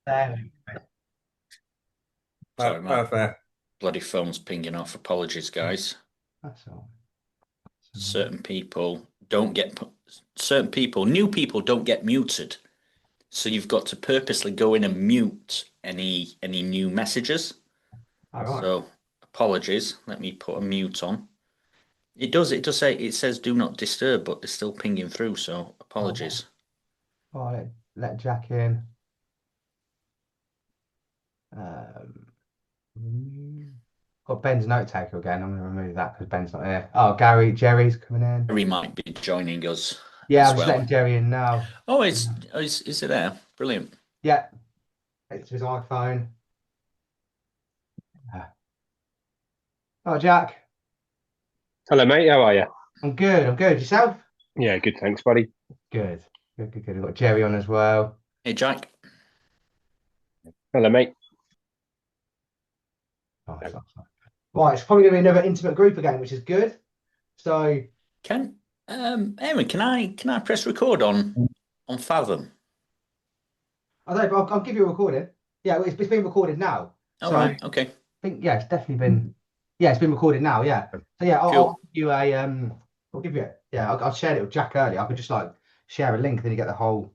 There we go. Sorry, my Perfect. bloody phone's pinging off. Apologies, guys. That's all. Certain people don't get, certain people, new people don't get muted. So you've got to purposely go in and mute any new messages. All right. So apologies. Let me put a mute on. It does say it says do not disturb, but it's still pinging through, so Oh, apologies. all right. Let Jack in. Um, got Ben's note taker again. I'm going to remove that because Ben's not here. Oh, Jerry's coming in. Harry might be joining us Yeah, I'm as just well. letting Jerry in now. Oh, is it there? Brilliant. Yeah, it's his iPhone. Yeah. Oh, Jack. Hello, mate. How are you? I'm good. I'm good. Yourself? Yeah, good. Thanks, buddy. Good. Good, good, good. We've got Jerry on as well. Hey, Jack. Hello, mate. Nice, nice, nice. Right, it's probably going to be another intimate group again, which is good. So, Can Aaron, can I press record on Fathom? I don't know, but I'll give you a recording. Yeah, well, it's been recorded now. All So, I right, okay, think, yeah, it's definitely been, yeah, it's been recorded now. Yeah. So, yeah, I'll cool, give you I'll give you, yeah, I shared it with Jack earlier. I could just like share a link, then you get the whole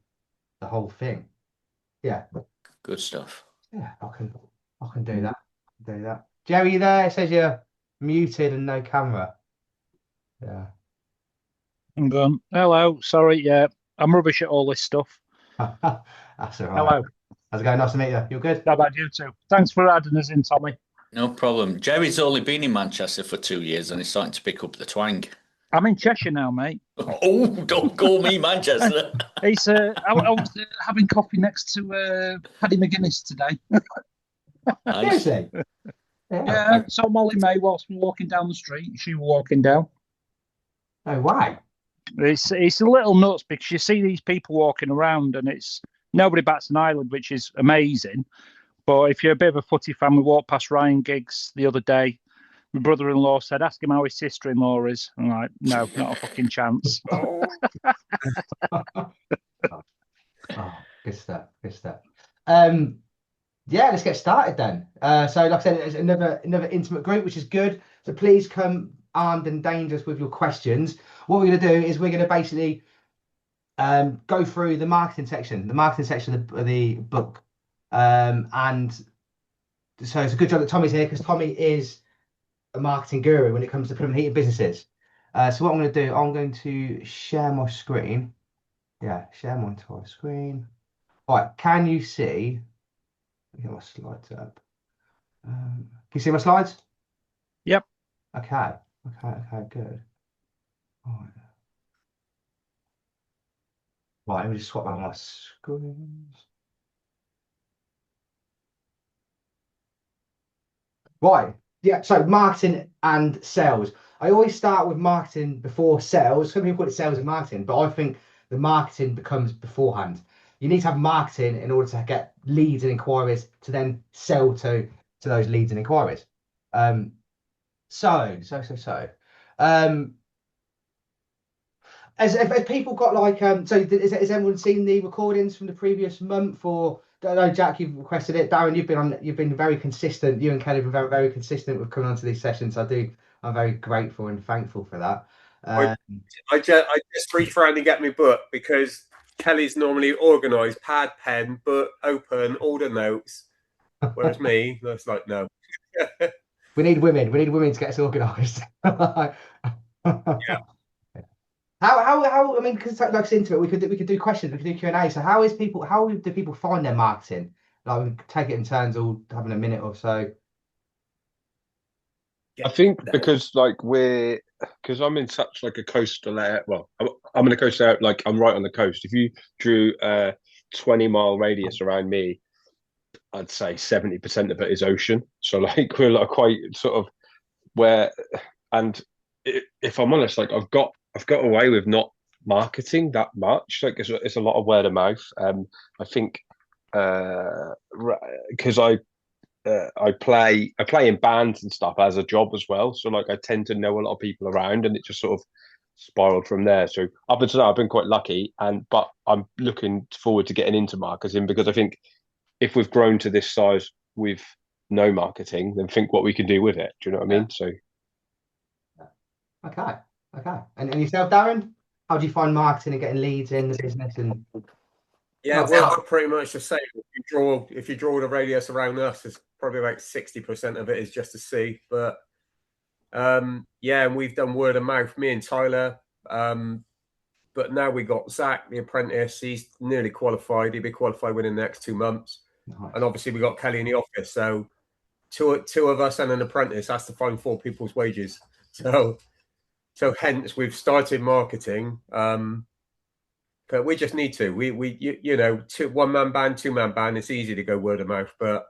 thing. Yeah. good stuff. Yeah, I can do that. Do that. Jerry, you there? It says you're muted and no camera. Yeah. I'm going, hello, sorry, yeah, I'm rubbish at all this stuff. That's all right. Hello, How's it going? Nice to meet you. You're good? how about you too? Thanks for adding us in, Tommy. No problem. Jerry's only been in Manchester for 2 years and he's starting to pick up the twang. I'm in Cheshire now, mate. Oh, don't call me Manchester. I was having coffee next to Paddy McGuinness today. Nice. Seriously? Yeah. Yeah, saw Molly May whilst we were walking down the street. She was walking down. No way. It's a little nuts because you see these people walking around and it's nobody bats an eyelid, which is amazing. But if you're a bit of a footy fan, we walked past Ryan Giggs the other day. My brother-in-law said, "Ask him how his sister-in-law is." I'm like, "No, not a fucking chance." Oh, Oh, good stuff. Good stuff. Um, yeah, let's get started then. So, like I said, it's another intimate group, which is good. So please come armed and dangerous with your questions. What we're going to do is we're going to basically go through the marketing section of the book. And so it's a good job that Tommy's here because Tommy is a marketing guru when it comes to plumbing and heating businesses. So what I'm going to do, I'm going to share my screen. Yeah, share my entire screen. All right, can you see? Let me get my slides up. Can you see my slides? Yep. Okay, okay, good. All right. Right, let me just swap out my screens. Right. Yeah. So marketing and sales. I always start with marketing before sales. Some people call it sales and marketing, but I think the marketing becomes beforehand. You need to have marketing in order to get leads and inquiries to then sell to those leads and inquiries. Um, so. Um, has people got like so has everyone seen the recordings from the previous month or I don't know, Jack, you've requested it. Darren, you've been very consistent. You and Kelly have been very, very consistent with coming onto these sessions. I'm very grateful and thankful for that. I, Um, I just reach around and get my book because Kelly's normally organised, pad, pen, book, open, all the notes. Whereas me, that's like, no. we need women. We need women to get us organised. Yeah. How I mean, because like it's into it, we could do questions, we could do Q&A. So how do people find their marketing? Like we could take it in turns, all having a minute or so. I think because because I'm in such like a coastal area. Well, I'm in a coastal area, like I'm right on the coast. If you drew a 20-mile radius around me, I'd say 70% of it is ocean. So like we're like quite sort of where, and if I'm honest, like I've got away with not marketing that much. Like it's a lot of word of mouth. I think because I play in bands and stuff as a job as well. So like I tend to know a lot of people around, and it just sort of spiraled from there. So up until now, I've been quite lucky, but I'm looking forward to getting into marketing because I think if we've grown to this size with no marketing, then think what we can do with it. Do you know what I mean? So Okay. And yourself, Darren? How do you find marketing and getting leads in the business? And Yeah, we're pretty much the same. If you draw the radius around us, it's probably like 60% of it is just to see. But yeah, and we've done word of mouth, me and Tyler. But now we got Zach, the apprentice. He's nearly qualified. He'll be qualified within the next 2 months. nice. And obviously we got Kelly in the office. So two of us and an apprentice has to find 4 people's wages. So hence we've started marketing. But we just need to. You know, 1-man band, 2-man band. It's easy to go word of mouth, but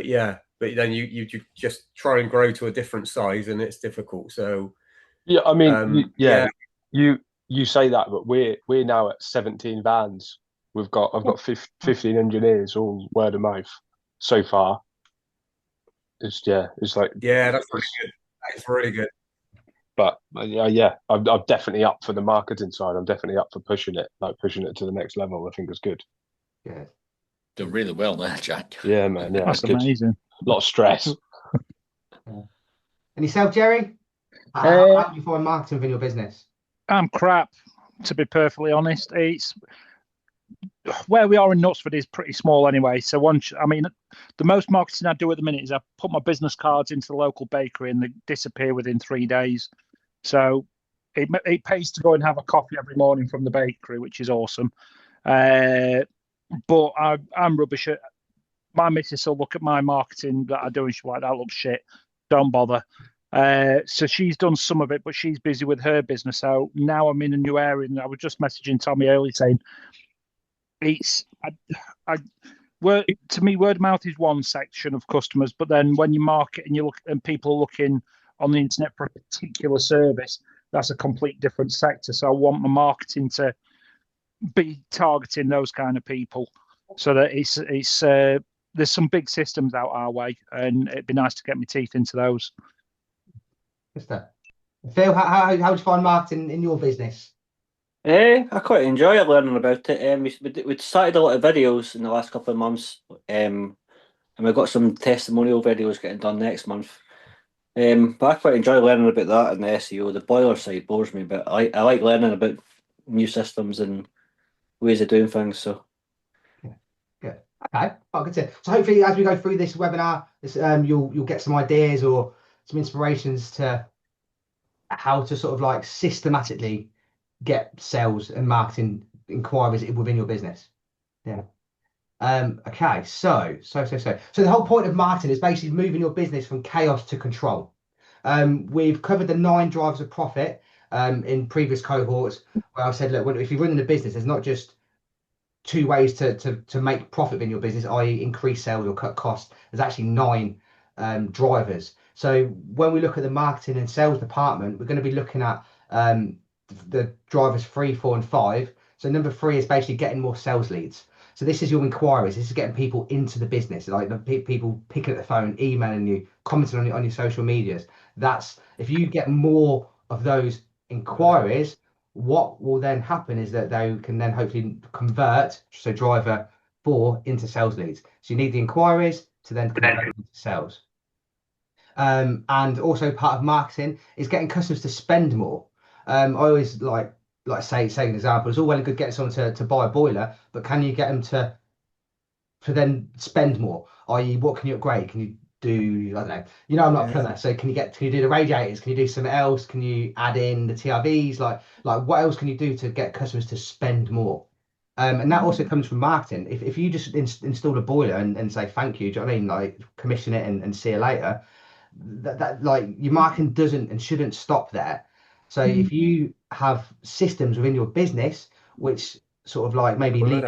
yeah. But then you just try and grow to a different size, and it's difficult. So yeah, I mean, you say that, but we're now at 17 vans. I've got 15 engineers, all word of mouth so far. It's like that's really good. That's really good. But yeah, I'm definitely up for the marketing side. I'm definitely up for pushing it to the next level. I think it's good. Yeah. Done really well there, Jack. Yeah, man. Yeah, That's it's good. amazing. A lot of stress. And yourself, Jerry? How do you find marketing within your business? I'm crap, to be perfectly honest. It's where we are in Knutsford is pretty small anyway. So the most marketing I do at the minute is I put my business cards into the local bakery and they disappear within 3 days. So it pays to go and have a coffee every morning from the bakery, which is awesome. But I'm rubbish at. My missus will look at my marketing that I do and she's like, that looks shit. Don't bother. So she's done some of it, but she's busy with her business. So now I'm in a new area, and I was just messaging Tommy early saying, to me, word of mouth is one section of customers, but then when you market and you look and people are looking on the internet for a particular service, that's a complete different sector. So I want my marketing to be targeting those kind of people, so that it's there's some big systems out our way, and it'd be nice to get my teeth into those. Phil, how do you find marketing in your business? I quite enjoy learning about it. We started a lot of videos in the last couple of months, and we've got some testimonial videos getting done next month. But I quite enjoy learning about that and the SEO. The boiler side bores me, but I like learning about new systems and ways of doing things. So Good. Okay. Good to. So hopefully, as we go through this webinar, you'll get some ideas or some inspirations to how to sort of like systematically get sales and marketing inquiries within your business. Yeah. Okay. So the whole point of marketing is basically moving your business from chaos to control. We've covered the 9 drivers of profit in previous cohorts, where I said, look, if you're running a business, there's not just 2 ways to make profit in your business, i.e. increase sales or cut costs. There's actually 9 drivers. So when we look at the marketing and sales department, we're going to be looking at the drivers 3, 4, and 5. So number 3 is basically getting more sales leads. So this is your inquiries. This is getting people into the business, like the people picking up the phone, emailing you, commenting on your social medias. That's if you get more of those inquiries, what will then happen is that they can then hopefully convert, so driver 4 into sales leads. So you need the inquiries to then convert into sales. And also part of marketing is getting customers to spend more. I always like say an example. It's all well and good getting someone to buy a boiler, but can you get them to then spend more? I.e., what can you upgrade? Can you do, I don't know, I'm not a plumber, so can you do the radiators? Can you do something else? Can you add in the TRVs? Like what else can you do to get customers to spend more? And that also comes from marketing. If you just install a boiler and say thank you, do you know what I mean? Like commission it and see you later. That like your marketing doesn't and shouldn't stop there. So if you have systems within your business which sort of like maybe leave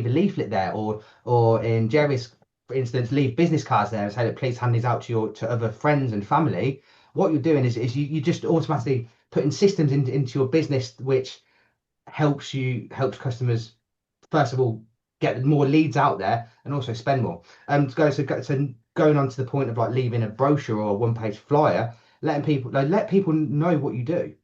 a leaflet there, or in Jerry's, for instance, leave business cards there and say that please hand these out to other friends and family, what you're doing is you just automatically putting systems into your business which helps customers first of all get more leads out there and also spend more. So going on to the point of like leaving a brochure or a 1-page flyer, let people know what you do.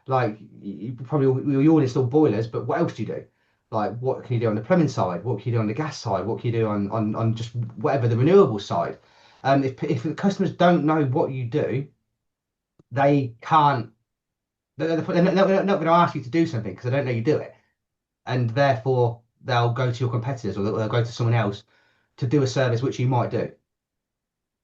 Like we all install boilers, but what else do you do? Like, what can you do on the plumbing side? What can you do on the gas side? What can you do on just whatever the renewable side? If the customers don't know what you do, they can't. They're not going to ask you to do something because they don't know you do it, and therefore they'll go to your competitors or they'll go to someone else to do a service which you might do.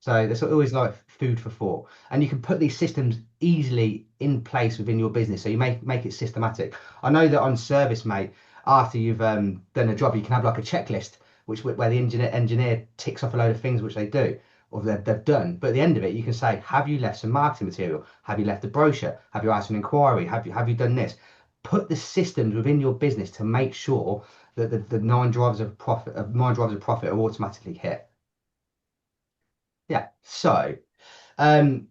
So there's always like food for thought, and you can put these systems easily in place within your business. So you make it systematic. I know that on Service Mate, after you've done a job, you can have like a checklist, where the engineer ticks off a load of things which they do or they've done. But at the end of it, you can say, have you left some marketing material? Have you left a brochure? Have you asked an inquiry? Have you done this? Put the systems within your business to make sure that the nine drivers of profit are automatically hit. Yeah. So, um,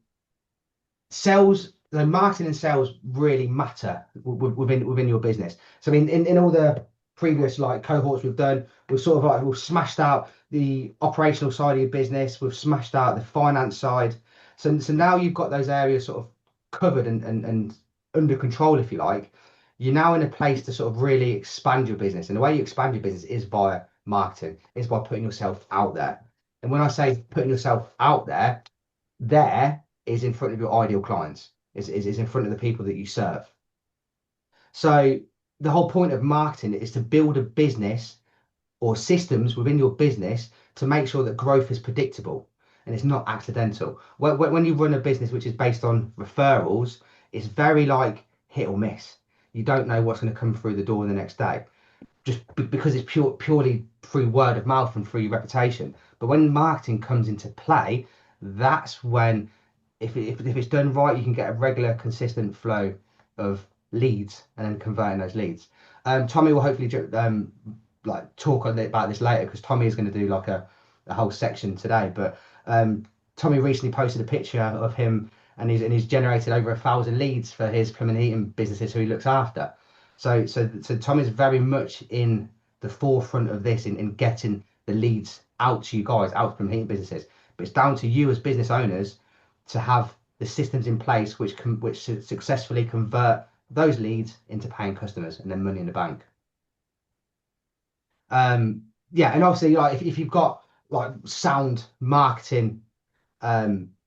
sales, the marketing and sales really matter within your business. So, in all the previous like cohorts we've done, we've smashed out the operational side of your business. We've smashed out the finance side. So now you've got those areas sort of covered and under control, if you like. You're now in a place to sort of really expand your business. And the way you expand your business is via marketing, is by putting yourself out there. And when I say putting yourself out there, there is in front of your ideal clients, is in front of the people that you serve. So the whole point of marketing is to build a business or systems within your business to make sure that growth is predictable and it's not accidental. When you run a business which is based on referrals, it's very like hit or miss. You don't know what's going to come through the door the next day, just because it's purely through word of mouth and through your reputation. But when marketing comes into play, that's when, if it's done right, you can get a regular, consistent flow of leads and then converting those leads. Tommy will hopefully like talk about this later because Tommy is going to do like a whole section today. But Tommy recently posted a picture of him and he's generated over 1,000 leads for his plumbing and heating businesses who he looks after. So Tom is very much in the forefront of this in getting the leads out to you guys, out from heating businesses. But it's down to you as business owners to have the systems in place which successfully convert those leads into paying customers and then money in the bank. Yeah, and obviously, like if you've got like sound marketing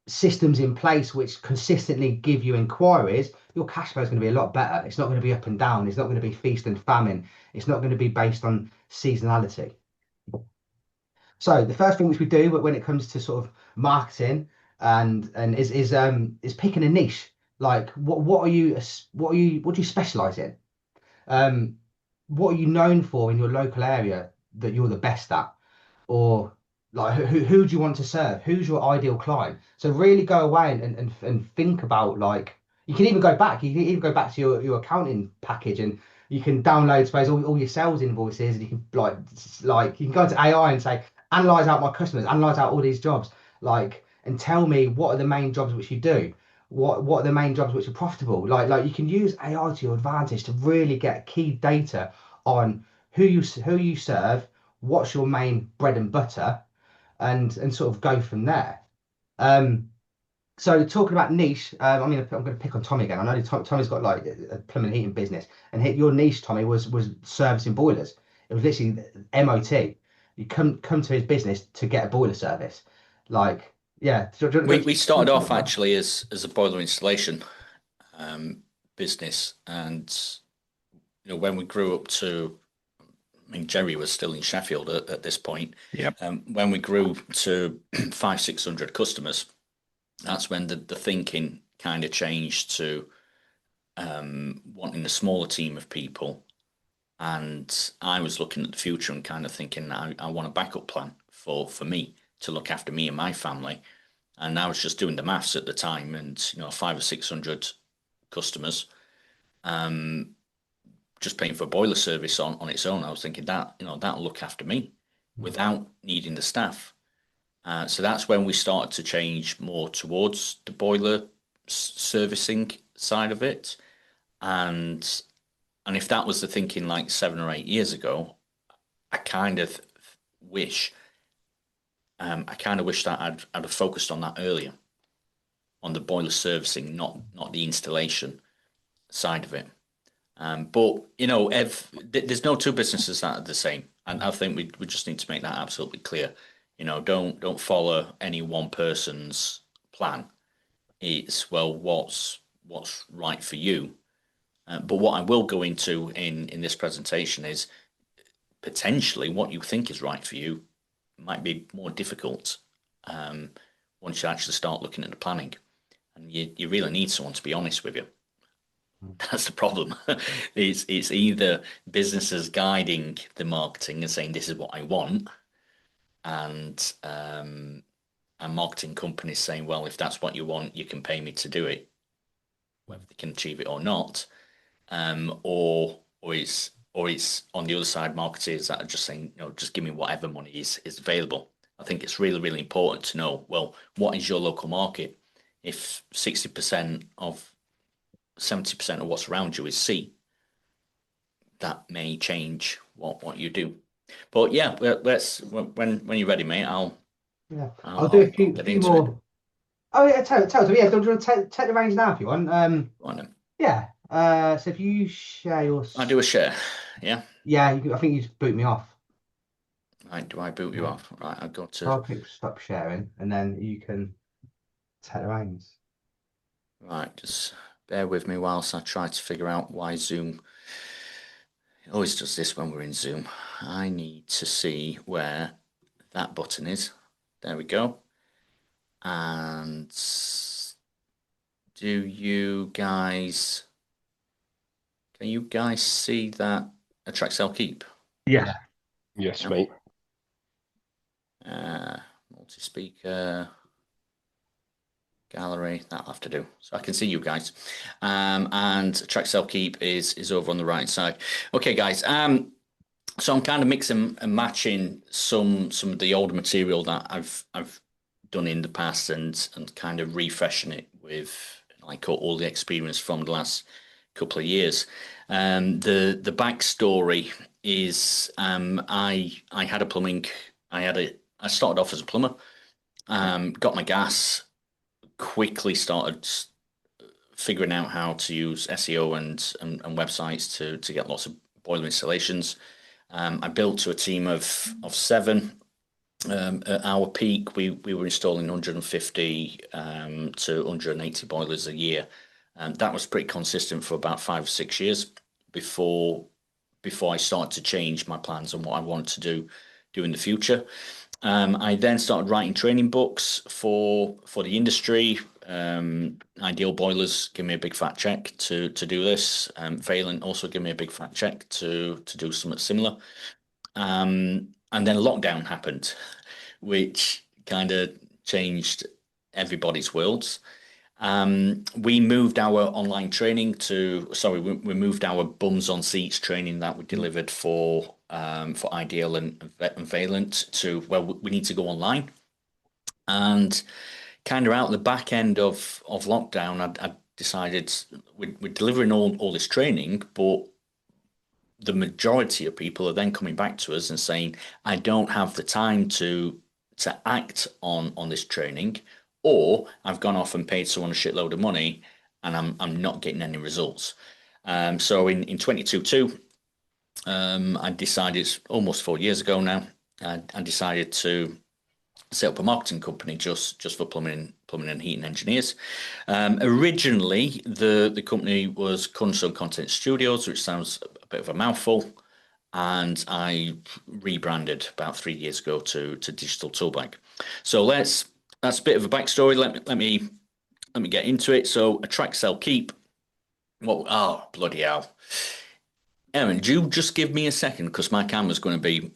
systems in place which consistently give you inquiries, your cash flow is going to be a lot better. It's not going to be up and down. It's not going to be feast and famine. It's not going to be based on seasonality. So the first thing which we do when it comes to sort of marketing and is picking a niche. Like what do you specialize in? What are you known for in your local area that you're the best at? Or like who do you want to serve? Who's your ideal client? So really go away and think about, like, you can even go back. You can even go back to your accounting package and you can download, suppose, all your sales invoices, and you can like you can go into AI and say, analyze out my customers, analyze out all these jobs, like, and tell me what are the main jobs which you do. What are the main jobs which are profitable? Like you can use AI to your advantage to really get key data on who you serve, what's your main bread and butter, and sort of go from there. So talking about niche, I'm going to pick on Tommy again. I know Tommy's got like a plumbing and heating business, and your niche, Tommy, was servicing boilers. It was literally MOT. You come to his business to get a boiler service. Like, yeah. We started off actually as a boiler installation business, and when we grew up to, I mean, Jerry was still in Sheffield at this point. Yep. When we grew to 500-600 customers, that's when the thinking kind of changed to wanting a smaller team of people. And I was looking at the future and kind of thinking, I want a backup plan for me to look after me and my family. And I was just doing the maths at the time, and 500 or 600 customers, just paying for a boiler service on its own. I was thinking that'll look after me without needing the staff. So that's when we started to change more towards the boiler servicing side of it. And if that was the thinking like 7 or 8 years ago, I kind of wish that I'd have focused on that earlier, on the boiler servicing, not the installation side of it. But there's no two businesses that are the same, and I think we just need to make that absolutely clear. Don't follow any one person's plan. It's what's right for you. But what I will go into in this presentation is potentially what you think is right for you might be more difficult once you actually start looking at the planning, and you really need someone to be honest with you. That's the problem. It's either businesses guiding the marketing and saying this is what I want, and marketing companies saying, well, if that's what you want, you can pay me to do it, whether they can achieve it or not. Or it's on the other side, marketers that are just saying, just give me whatever money is available. I think it's really, really important to know, well, what is your local market? If 70% of what's around you is C, that may change what you do. But yeah, let's when you're ready, mate, I'll do a few more. It. Oh yeah, tell. Yeah, do you want to take the reins now if you want? Yeah. So if you share your. I do a share. Yeah. Yeah, I think you just boot me off. Right, do I boot you off? Right, I've got to. I'll click stop sharing, and then you can take the reins. Right, just bear with me whilst I try to figure out why Zoom always does this when we're in Zoom. I need to see where that button is. There we go. And can you guys see that attract, sell, keep? Yeah. Yes, mate. Multi-speaker. Gallery, that'll have to do. So I can see you guys. And track sell keep is over on the right side. Okay, guys. So I'm kind of mixing and matching some of the older material that I've done in the past and kind of refreshing it with like all the experience from the last couple of years. The backstory is I had a plumbing. I started off as a plumber. Got my gas. Quickly started figuring out how to use SEO and websites to get lots of boiler installations. I built to a team of 7. At our peak, we were installing 150 to 180 boilers a year, and that was pretty consistent for about 5 or 6 years before I started to change my plans on what I wanted to do in the future. I then started writing training books for the industry. Ideal Boilers give me a big fat check to do this. Valent also give me a big fat check to do something similar. And then lockdown happened, which kind of changed everybody's worlds. We moved our online training we moved our bums on seats training that we delivered for Ideal and Valent to, well, we need to go online. And kind of out the back end of lockdown, I decided we're delivering all this training, but the majority of people are then coming back to us and saying, I don't have the time to act on this training, or I've gone off and paid someone a shitload of money and I'm not getting any results. So in 2022, I decided, almost 4 years ago now, I decided to set up a marketing company just for plumbing and heating engineers. Originally, the company was Cornerstone Content Studios, which sounds a bit of a mouthful, and I rebranded about 3 years ago to Digital Toolbank. So that's a bit of a backstory. Let me get into it. So attract, sell, keep. Well, oh bloody hell, Aaron, do you just give me a second because my camera's going to be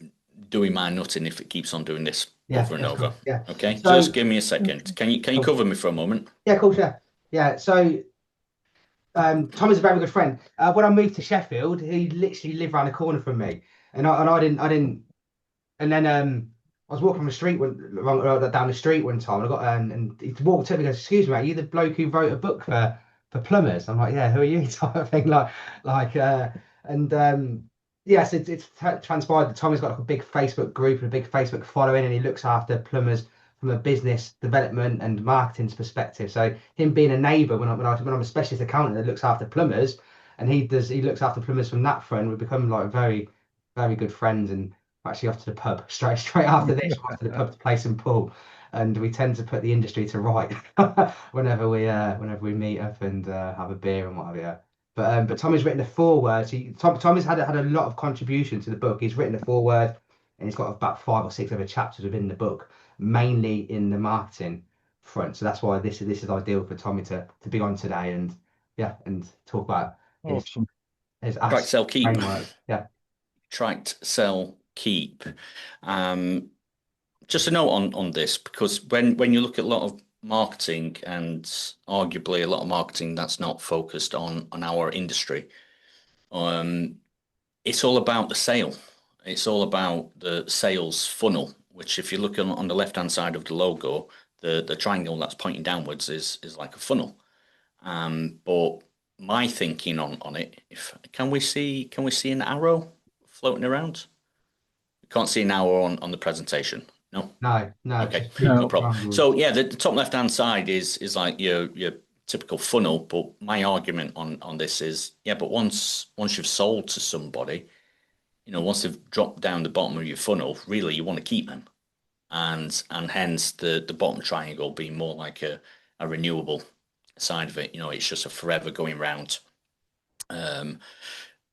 doing my nutting if it keeps on doing this over and over. Cool. Yeah. Okay. So, just give me a second. Can you cover me for a moment? Yeah, cool. Yeah. So Tom is a very good friend. When I moved to Sheffield, he literally lived around the corner from me, and I didn't. And then I was walking on the street down the street one time. And I got and he walked up and goes, "Excuse me, mate, are you the bloke who wrote a book for plumbers?" I'm like, "Yeah, who are you?" type of thing. Yes, it's transpired that Tommy's got like a big Facebook group and a big Facebook following, and he looks after plumbers from a business development and marketing perspective. So him being a neighbour when I'm a specialist accountant that looks after plumbers, and he looks after plumbers from that front. We become like very, very good friends, and we're actually off to the pub straight after this. We're off to the pub to play some pool, and we tend to put the industry to right whenever we meet up and have a beer and what have you. But Tommy's written a foreword. Tommy's had a lot of contribution to the book. He's written a foreword, and he's got about 5 or 6 other chapters within the book, mainly in the marketing front. So that's why this is ideal for Tommy to be on today and talk about Awesome. his Track, sell, keep. framework. Yeah. Tracked, sell, keep. Just a note on this, because when you look at a lot of marketing, and arguably a lot of marketing that's not focused on our industry, it's all about the sale. It's all about the sales funnel, which if you look on the left hand side of the logo, the triangle that's pointing downwards is like a funnel. But my thinking on it, can we see an arrow floating around? We can't see an arrow on the presentation. No. No. Okay, No problem. So yeah, the top left hand side is like your typical funnel. But my argument on this is, but once you've sold to somebody, once they've dropped down the bottom of your funnel, really you want to keep them, and hence the bottom triangle being more like a renewable side of it. It's just a forever going round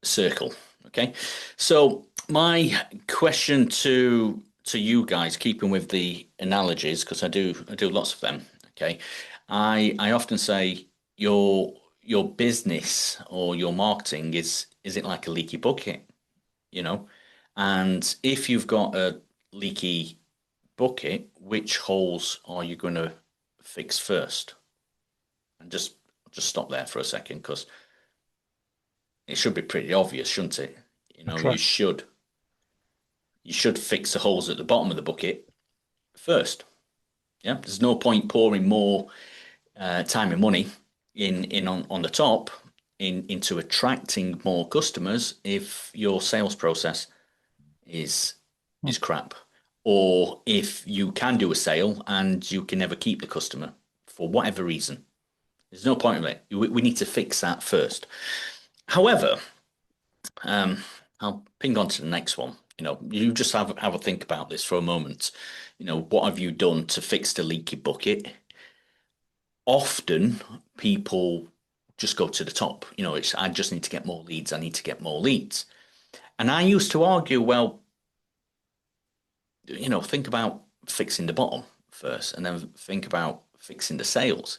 circle. Okay, so my question to you guys, keeping with the analogies, because I do lots of them. Okay, I often say your business or your marketing is it like a leaky bucket, and if you've got a leaky bucket, which holes are you going to fix first? And just stop there for a second, because it should be pretty obvious, shouldn't it? You should fix the holes at the bottom of the bucket first. Yeah, there's no point pouring more time and money in on the top into attracting more customers if your sales process is crap, or if you can do a sale and you can never keep the customer for whatever reason. There's no point in it. We need to fix that first. However, I'll ping on to the next one. You just have a think about this for a moment. What have you done to fix the leaky bucket? Often people just go to the top. I just need to get more leads. I need to get more leads. And I used to argue, well, think about fixing the bottom first, and then think about fixing the sales.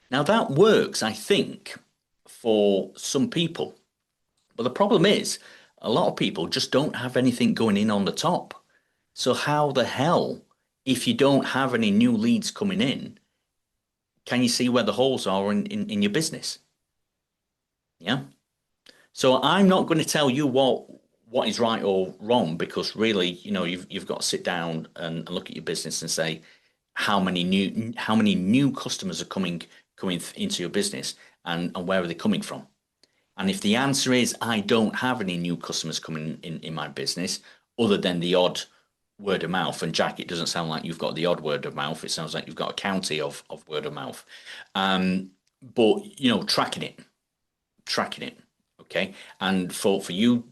Now that works, I think, for some people. But the problem is, a lot of people just don't have anything going in on the top. So how the hell, if you don't have any new leads coming in, can you see where the holes are in your business? Yeah. So I'm not going to tell you what is right or wrong, because really, you've got to sit down and look at your business and say, how many new customers are coming into your business, and where are they coming from? And if the answer is, I don't have any new customers coming in my business, other than the odd word of mouth. And Jack, it doesn't sound like you've got the odd word of mouth. It sounds like you've got a county of word of mouth. But tracking it. Okay. And for you,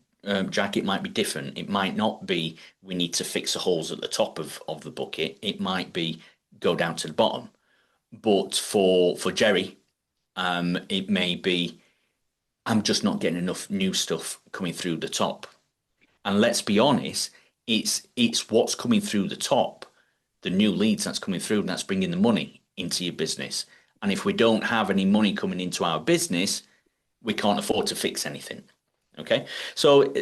Jack, it might be different. It might not be we need to fix the holes at the top of the bucket. It might be go down to the bottom. But for Jerry, it may be, I'm just not getting enough new stuff coming through the top. And let's be honest, it's what's coming through the top, the new leads that's coming through, and that's bringing the money into your business. And if we don't have any money coming into our business, we can't afford to fix anything. Okay, so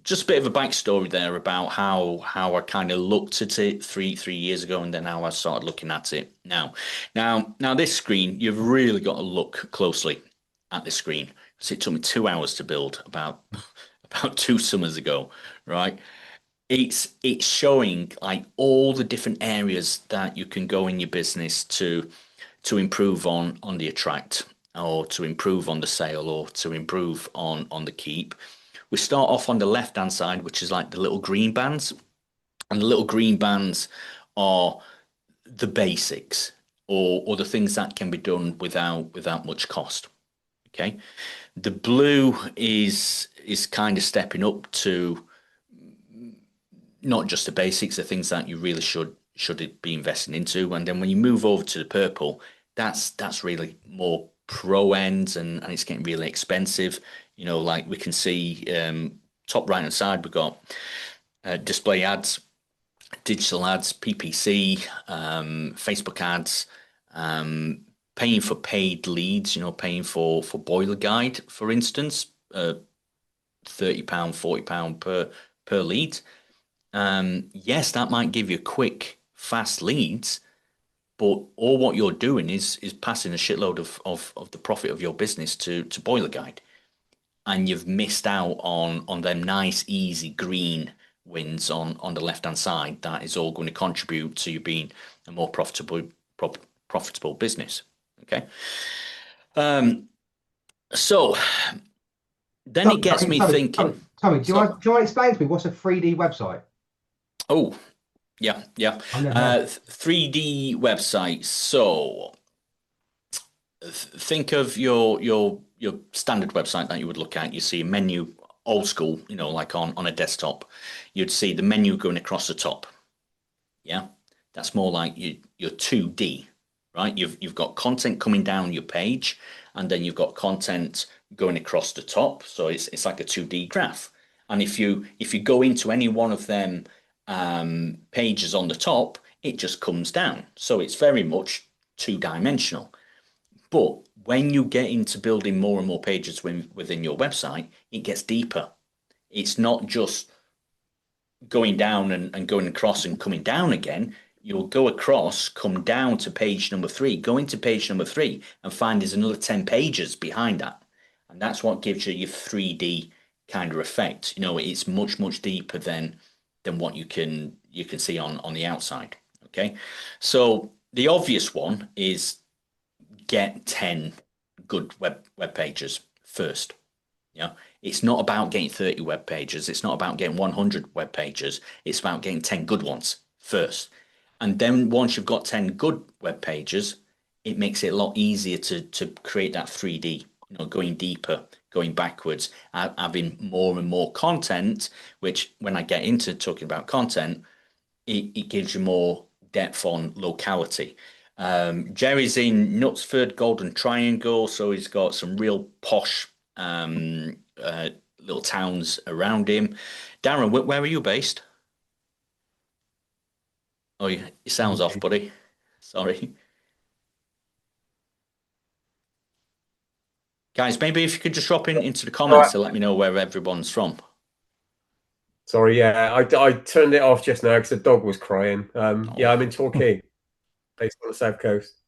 just a bit of a backstory there about how I kind of looked at it three years ago, and then how I started looking at it now. Now this screen, you've really got to look closely at this screen. So it took me 2 hours to build about 2 summers ago, right? It's showing like all the different areas that you can go in your business to improve on the attract, or to improve on the sale, or to improve on the keep. We start off on the left hand side, which is like the little green bands, and the little green bands are the basics, or the things that can be done without much cost. Okay, the blue is kind of stepping up to not just the basics, the things that you really should be investing into. And then when you move over to the purple, that's really more pro end, and it's getting really expensive. You know, like we can see top right hand side, we've got display ads, digital ads, PPC, Facebook ads, paying for paid leads, you know, paying for Boiler Guide, for instance, £30, £40 per lead. Yes, that might give you quick, fast leads, but all what you're doing is passing a shitload of the profit of your business to Boiler Guide. And you've missed out on them nice, easy green wins on the left-hand side. That is all going to contribute to you being a more profitable business. Okay. So then it gets me thinking. Tommy, do you want to explain to me what's a 3D website? Oh, yeah. 3D websites. So think of your standard website that you would look at. You see a menu, old school, you know, like on a desktop. You'd see the menu going across the top. Yeah, that's more like your 2D, right? You've got content coming down your page, and then you've got content going across the top. So it's like a 2D graph. And if you go into any one of them pages on the top, it just comes down. So it's very much two-dimensional. But when you get into building more and more pages within your website, it gets deeper. It's not just going down and going across and coming down again. You'll go across, come down to page number 3, go into page number 3 and find there's another 10 pages behind that. And that's what gives you your 3D kind of effect. You know, it's much, much deeper than what you can see on the outside. Okay. So the obvious one is get 10 good web pages first. You know, it's not about getting 30 web pages. It's not about getting 100 web pages. It's about getting 10 good ones first. And then once you've got 10 good web pages, it makes it a lot easier to create that 3D, you know, going deeper, going backwards, having more and more content, which when I get into talking about content, it gives you more depth on locality. Jerry's in Knutsford, Golden Triangle, so he's got some real posh little towns around him. Darren, where are you based? Oh, your sound's off, buddy. Sorry. Guys, maybe if you could just drop into the comments to let me know where everyone's from. Sorry, yeah, I turned it off just now because the dog was crying. Yeah, I'm in Torquay, based on the south coast.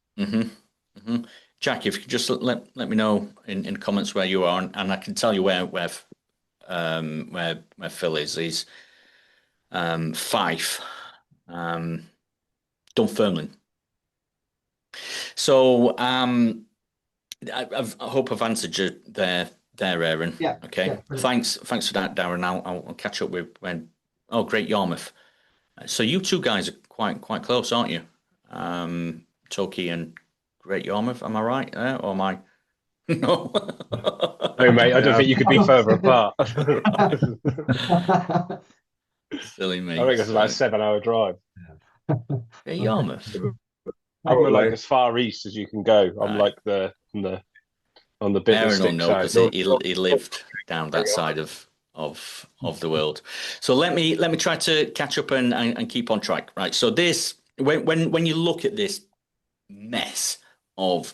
Jack, if you could just let me know in the comments where you are, and I can tell you where Phil is. He's Fife, Dunfermline. So I hope I've answered you there, Aaron. Yeah. Okay. Yeah, Thanks for that, Darren. I'll catch up with when. Oh, Great Yarmouth. So you two guys are quite close, aren't you? Torquay and Great Yarmouth. Am I right there, or am I? No. No, mate. I don't think you could be further apart. Silly me. I think it's about a 7-hour drive. Great Yarmouth. I'm like as far east as you can go. I'm like on the bit Aaron will know because side. he lived down that side of the world. So let me try to catch up and keep on track. Right. So this when you look at this mess of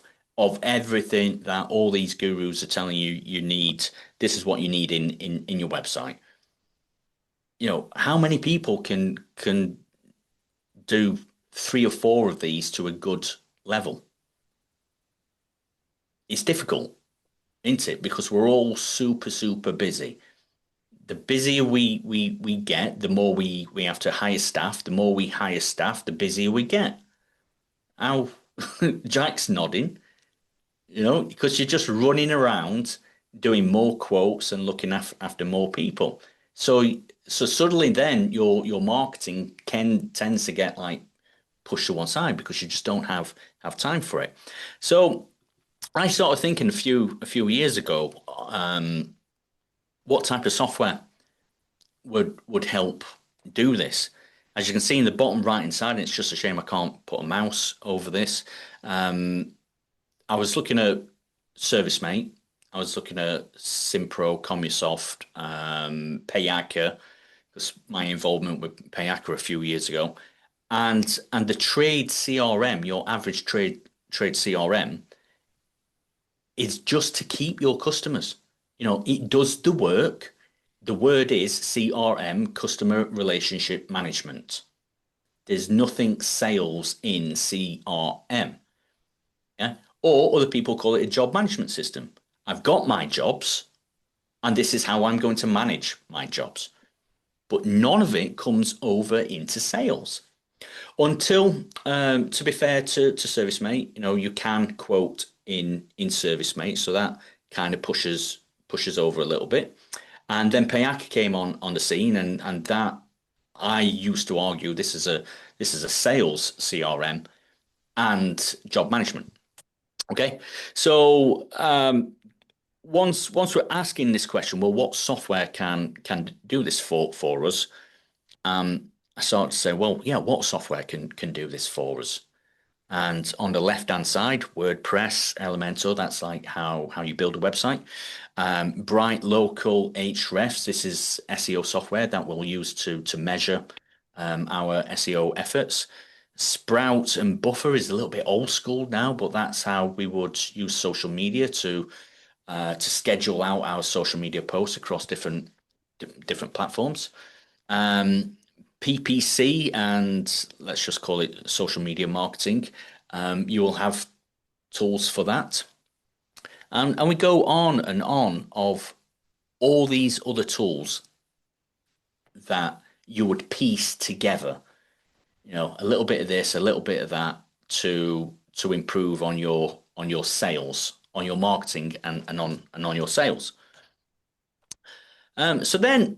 everything that all these gurus are telling you need, this is what you need in your website. You know, how many people can do 3 or 4 of these to a good level? It's difficult, isn't it? Because we're all super busy. The busier we get, the more we have to hire staff. The more we hire staff, the busier we get. How Jack's nodding, you know, because you're just running around doing more quotes and looking after more people. So suddenly then your marketing tends to get like pushed to one side because you just don't have time for it. So I started thinking a few years ago, what type of software would help do this. As you can see in the bottom right hand side, and it's just a shame I can't put a mouse over this. I was looking at ServiceMate. I was looking at Simpro, Commusoft, Payaka, because my involvement with Payaka a few years ago, and the trade CRM, your average trade CRM, is just to keep your customers. You know, it does the work. The word is CRM, customer relationship management. There's nothing sales in CRM. Yeah. Or other people call it a job management system. I've got my jobs, and this is how I'm going to manage my jobs. But none of it comes over into sales. Until, to be fair to ServiceMate, you know, you can quote in ServiceMate, so that kind of pushes over a little bit. And then Payaka came on the scene, and that I used to argue this is a sales CRM and job management. Okay, so once we're asking this question, well, what software can do this for us? I started to say, well, yeah, what software can do this for us? And on the left-hand side, WordPress, Elementor, that's like how you build a website. Bright Local Hrefs, this is SEO software that we'll use to measure our SEO efforts. Sprout and Buffer is a little bit old school now, but that's how we would use social media to schedule out our social media posts across different platforms. PPC, and let's just call it social media marketing. You will have tools for that. And we go on and on of all these other tools that you would piece together, you know, a little bit of this, a little bit of that to improve on your sales, on your marketing, and on your sales. So then,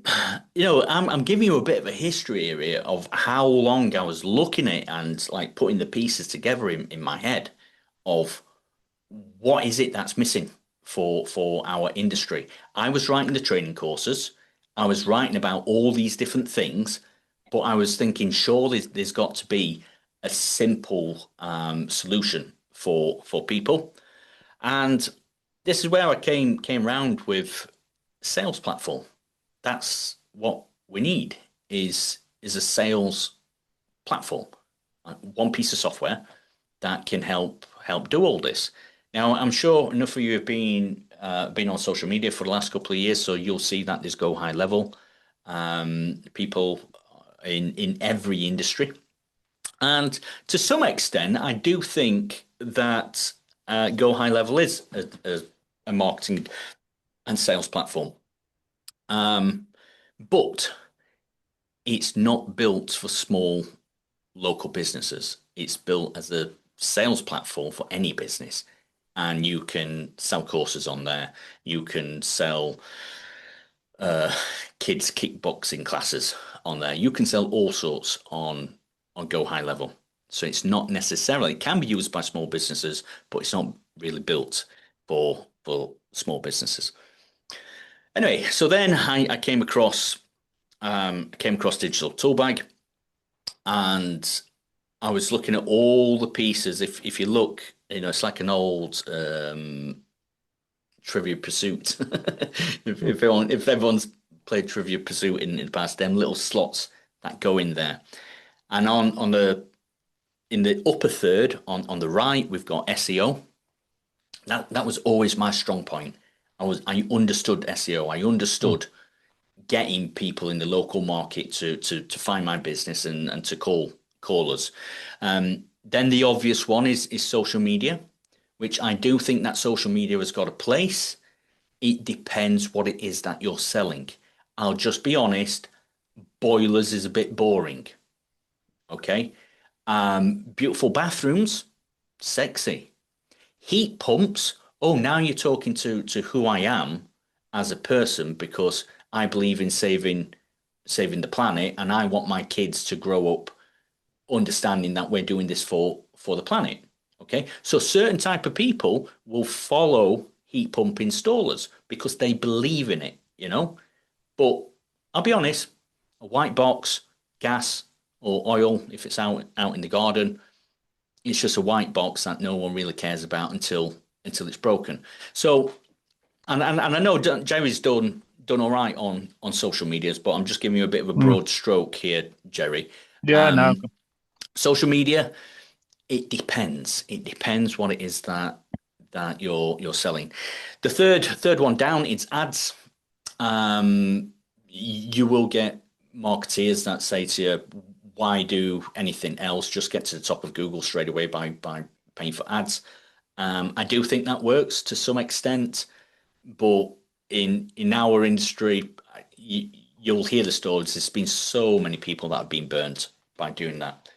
you know, I'm giving you a bit of a history here of how long I was looking at and like putting the pieces together in my head of what is it that's missing for our industry. I was writing the training courses. I was writing about all these different things, but I was thinking, surely there's got to be a simple solution for people. And this is where I came round with sales platform. That's what we need is a sales platform, one piece of software that can help do all this. Now, I'm sure enough of you have been on social media for the last couple of years, so you'll see that there's Go High Level, people in every industry. And to some extent, I do think that Go High Level is a marketing and sales platform. But it's not built for small local businesses. It's built as a sales platform for any business. And you can sell courses on there. You can sell kids kickboxing classes on there. You can sell all sorts on Go High Level. So it's not necessarily, it can be used by small businesses, but it's not really built for small businesses. Anyway, so then I came across Digital Toolbag, and I was looking at all the pieces. If you look, you know, it's like an old Trivia Pursuit. if everyone's played Trivia Pursuit in the past, them little slots that go in there, and in the upper third on the right, we've got SEO. That was always my strong point. I understood SEO. I understood getting people in the local market to find my business and to call us. Then the obvious one is social media, which I do think that social media has got a place. It depends what it is that you're selling. I'll just be honest, boilers is a bit boring. Okay. Beautiful bathrooms, sexy. Heat pumps, oh, now you're talking to who I am as a person, because I believe in saving the planet, and I want my kids to grow up understanding that we're doing this for the planet. Okay, so certain type of people will follow heat pump installers because they believe in it, you know. But I'll be honest, a white box, gas or oil, if it's out in the garden, it's just a white box that no one really cares about until it's broken. So, and I know Jerry's done all right on social medias, but I'm just giving you a bit of a broad stroke here, Jerry. Yeah, no. Social media, it depends. It depends what it is that you're selling. The third one down, it's ads. You will get marketeers that say to you, why do anything else? Just get to the top of Google straight away by paying for ads. I do think that works to some extent, but in our industry, you'll hear the stories. There's been so many people that have been burnt by doing that.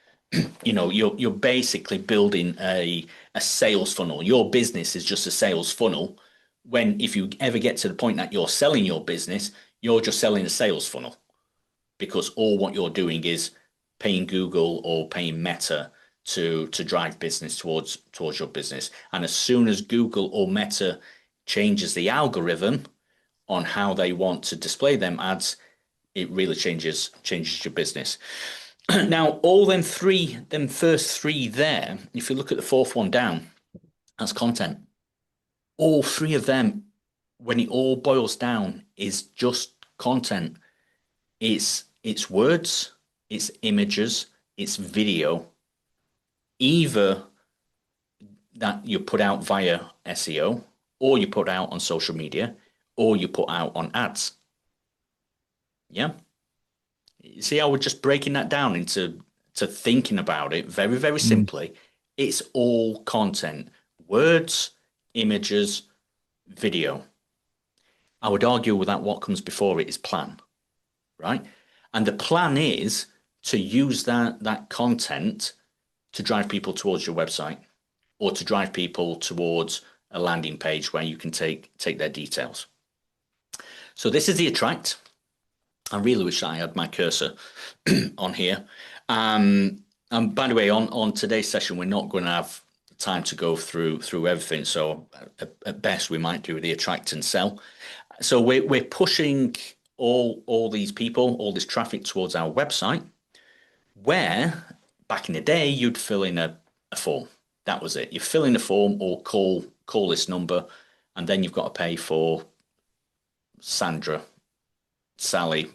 You know, you're basically building a sales funnel. Your business is just a sales funnel. When if you ever get to the point that you're selling your business, you're just selling a sales funnel because all what you're doing is paying Google or paying Meta to drive business towards your business. And as soon as Google or Meta changes the algorithm on how they want to display them ads, it really changes your business. Now, all them first three there, if you look at the fourth one down, that's content. All three of them, when it all boils down, is just content. It's words, it's images, it's video, either that you put out via SEO, or you put out on social media, or you put out on ads. Yeah. See how we're just breaking that down into thinking about it very, very simply. It's all content, words, images, video. I would argue that what comes before it is plan, right? And the plan is to use that content to drive people towards your website or to drive people towards a landing page where you can take their details. So this is the attract. I really wish I had my cursor on here. And by the way, on today's session, we're not going to have time to go through everything. So at best, we might do the attract and sell. So we're pushing all these people, all this traffic towards our website, where back in the day, you'd fill in a form. That was it. You fill in a form or call this number, and then you've got to pay for Sandra, Sally,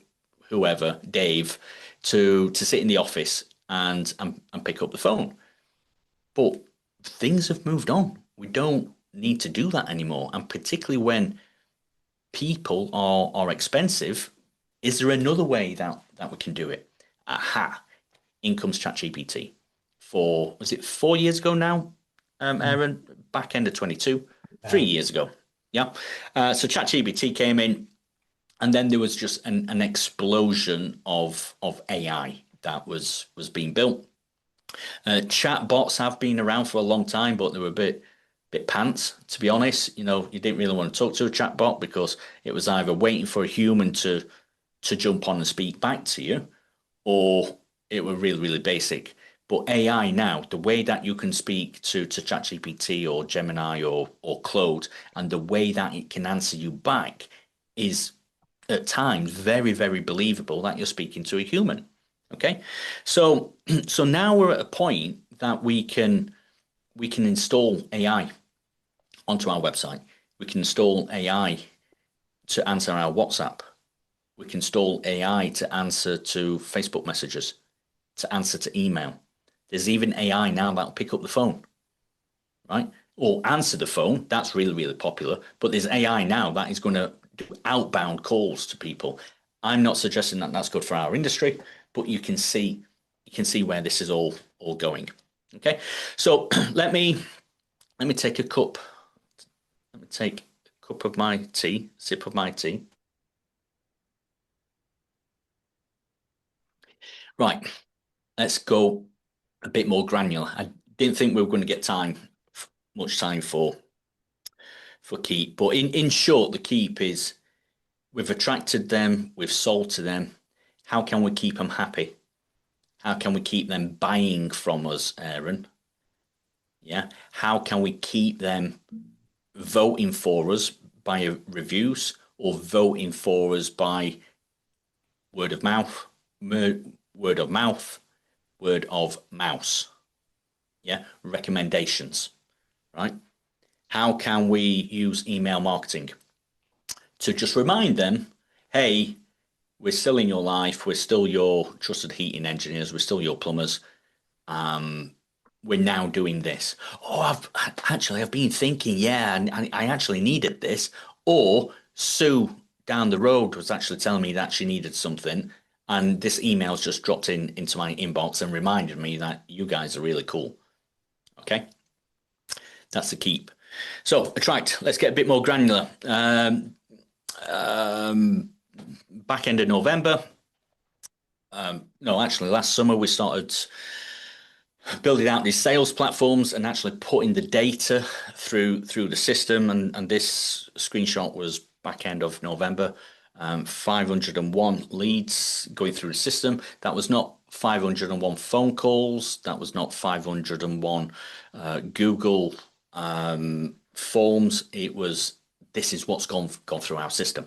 whoever, Dave, to sit in the office and pick up the phone. But things have moved on. We don't need to do that anymore. And particularly when people are expensive, is there another way that we can do it? Aha, in comes ChatGPT. Was it 4 years ago now, Aaron? Back end of 22, 3 years ago. Yeah. So ChatGPT came in, and then there was just an explosion of AI that was being built. Chat bots have been around for a long time, but they were a bit pants, to be honest. You know, you didn't really want to talk to a chat bot because it was either waiting for a human to jump on and speak back to you, or it were really, really basic. But AI now, the way that you can speak to ChatGPT or Gemini or Claude, and the way that it can answer you back is at times very, very believable that you're speaking to a human. Okay, so now we're at a point that we can install AI onto our website. We can install AI to answer our WhatsApp. We can install AI to answer to Facebook messages, to answer to email. There's even AI now that'll pick up the phone, right? Or answer the phone. That's really, really popular. But there's AI now that is going to do outbound calls to people. I'm not suggesting that that's good for our industry, but you can see where this is all going. Okay, so let me take a cup. Let me take a cup of my tea, sip of my tea. Right, let's go a bit more granular. I didn't think we were going to get much time for keep, but in short, the keep is we've attracted them, we've sold to them. How can we keep them happy? How can we keep them buying from us, Aaron? Yeah. How can we keep them voting for us by reviews or voting for us by word of mouth, word of mouth, word of mouse? Yeah. Recommendations, right? How can we use email marketing to just remind them, hey, we're still in your life. We're still your trusted heating engineers. We're still your plumbers. We're now doing this. Oh, I've been thinking, yeah, and I actually needed this. Or Sue down the road was actually telling me that she needed something, and this email's just dropped into my inbox and reminded me that you guys are really cool. Okay, that's the keep. So, right, let's get a bit more granular. Back end of November. No, actually, last summer we started building out these sales platforms and actually putting the data through the system. And this screenshot was back end of November. 501 leads going through the system. That was not 501 phone calls. That was not 501 Google forms. It was, this is what's gone through our system.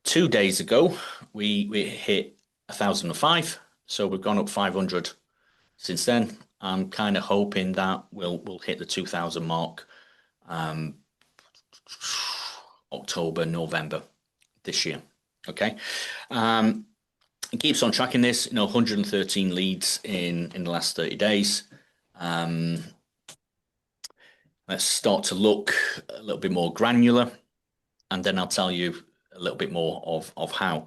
2 days ago, we hit 1,005. So we've gone up 500 since then. I'm kind of hoping that we'll hit the 2,000 mark October, November this year. Okay. It keeps on tracking this, 113 leads in the last 30 days. Let's start to look a little bit more granular, and then I'll tell you a little bit more of how.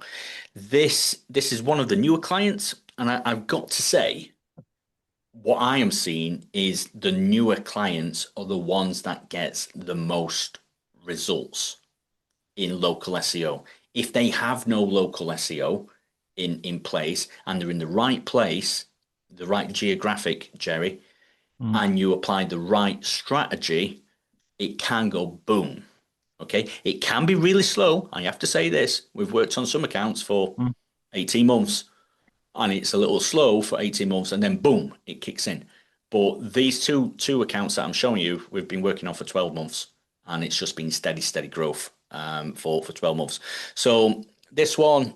This is one of the newer clients, and I've got to say, what I am seeing is the newer clients are the ones that gets the most results in local SEO. If they have no local SEO in place and they're in the right place, the right geographic, Jerry, and you apply the right strategy, it can go boom. Okay. It can be really slow. I have to say this. We've worked on some accounts for 18 months. And it's a little slow for 18 months, and then boom, it kicks in. But these two accounts that I'm showing you, we've been working on for 12 months, and it's just been steady growth for 12 months. So this one,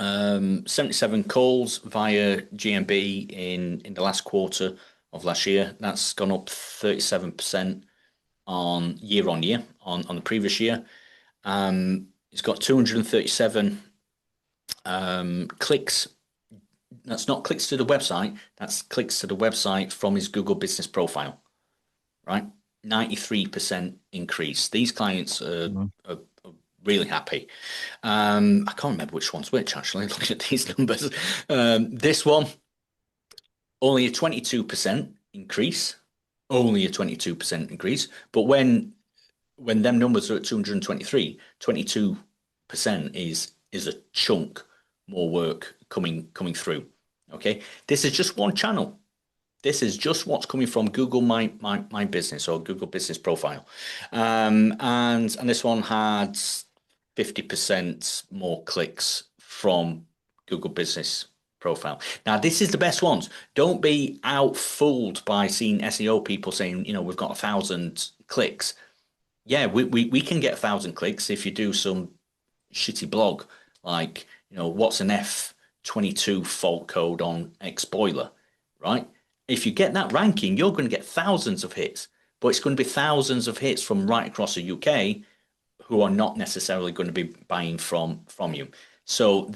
77 calls via GMB in the last quarter of last year. That's gone up 37% on year on the previous year. It's got 237 clicks. That's not clicks to the website. That's clicks to the website from his Google Business Profile, right? 93% increase. These clients are really happy. I can't remember which one's which, actually, looking at these numbers. This one, only a 22% increase. Only a 22% increase. But when them numbers are at 223, 22% is a chunk more work coming through. Okay, this is just one channel. This is just what's coming from Google My Business or Google Business Profile, and this one had 50% more clicks from Google Business Profile. Now, this is the best ones. Don't be outfooled by seeing SEO people saying, we've got 1,000 clicks. Yeah, we can get 1,000 clicks if you do some shitty blog like, what's an F22 fault code on X boiler, right? If you get that ranking, you're going to get thousands of hits, but it's going to be thousands of hits from right across the UK who are not necessarily going to be buying from you. So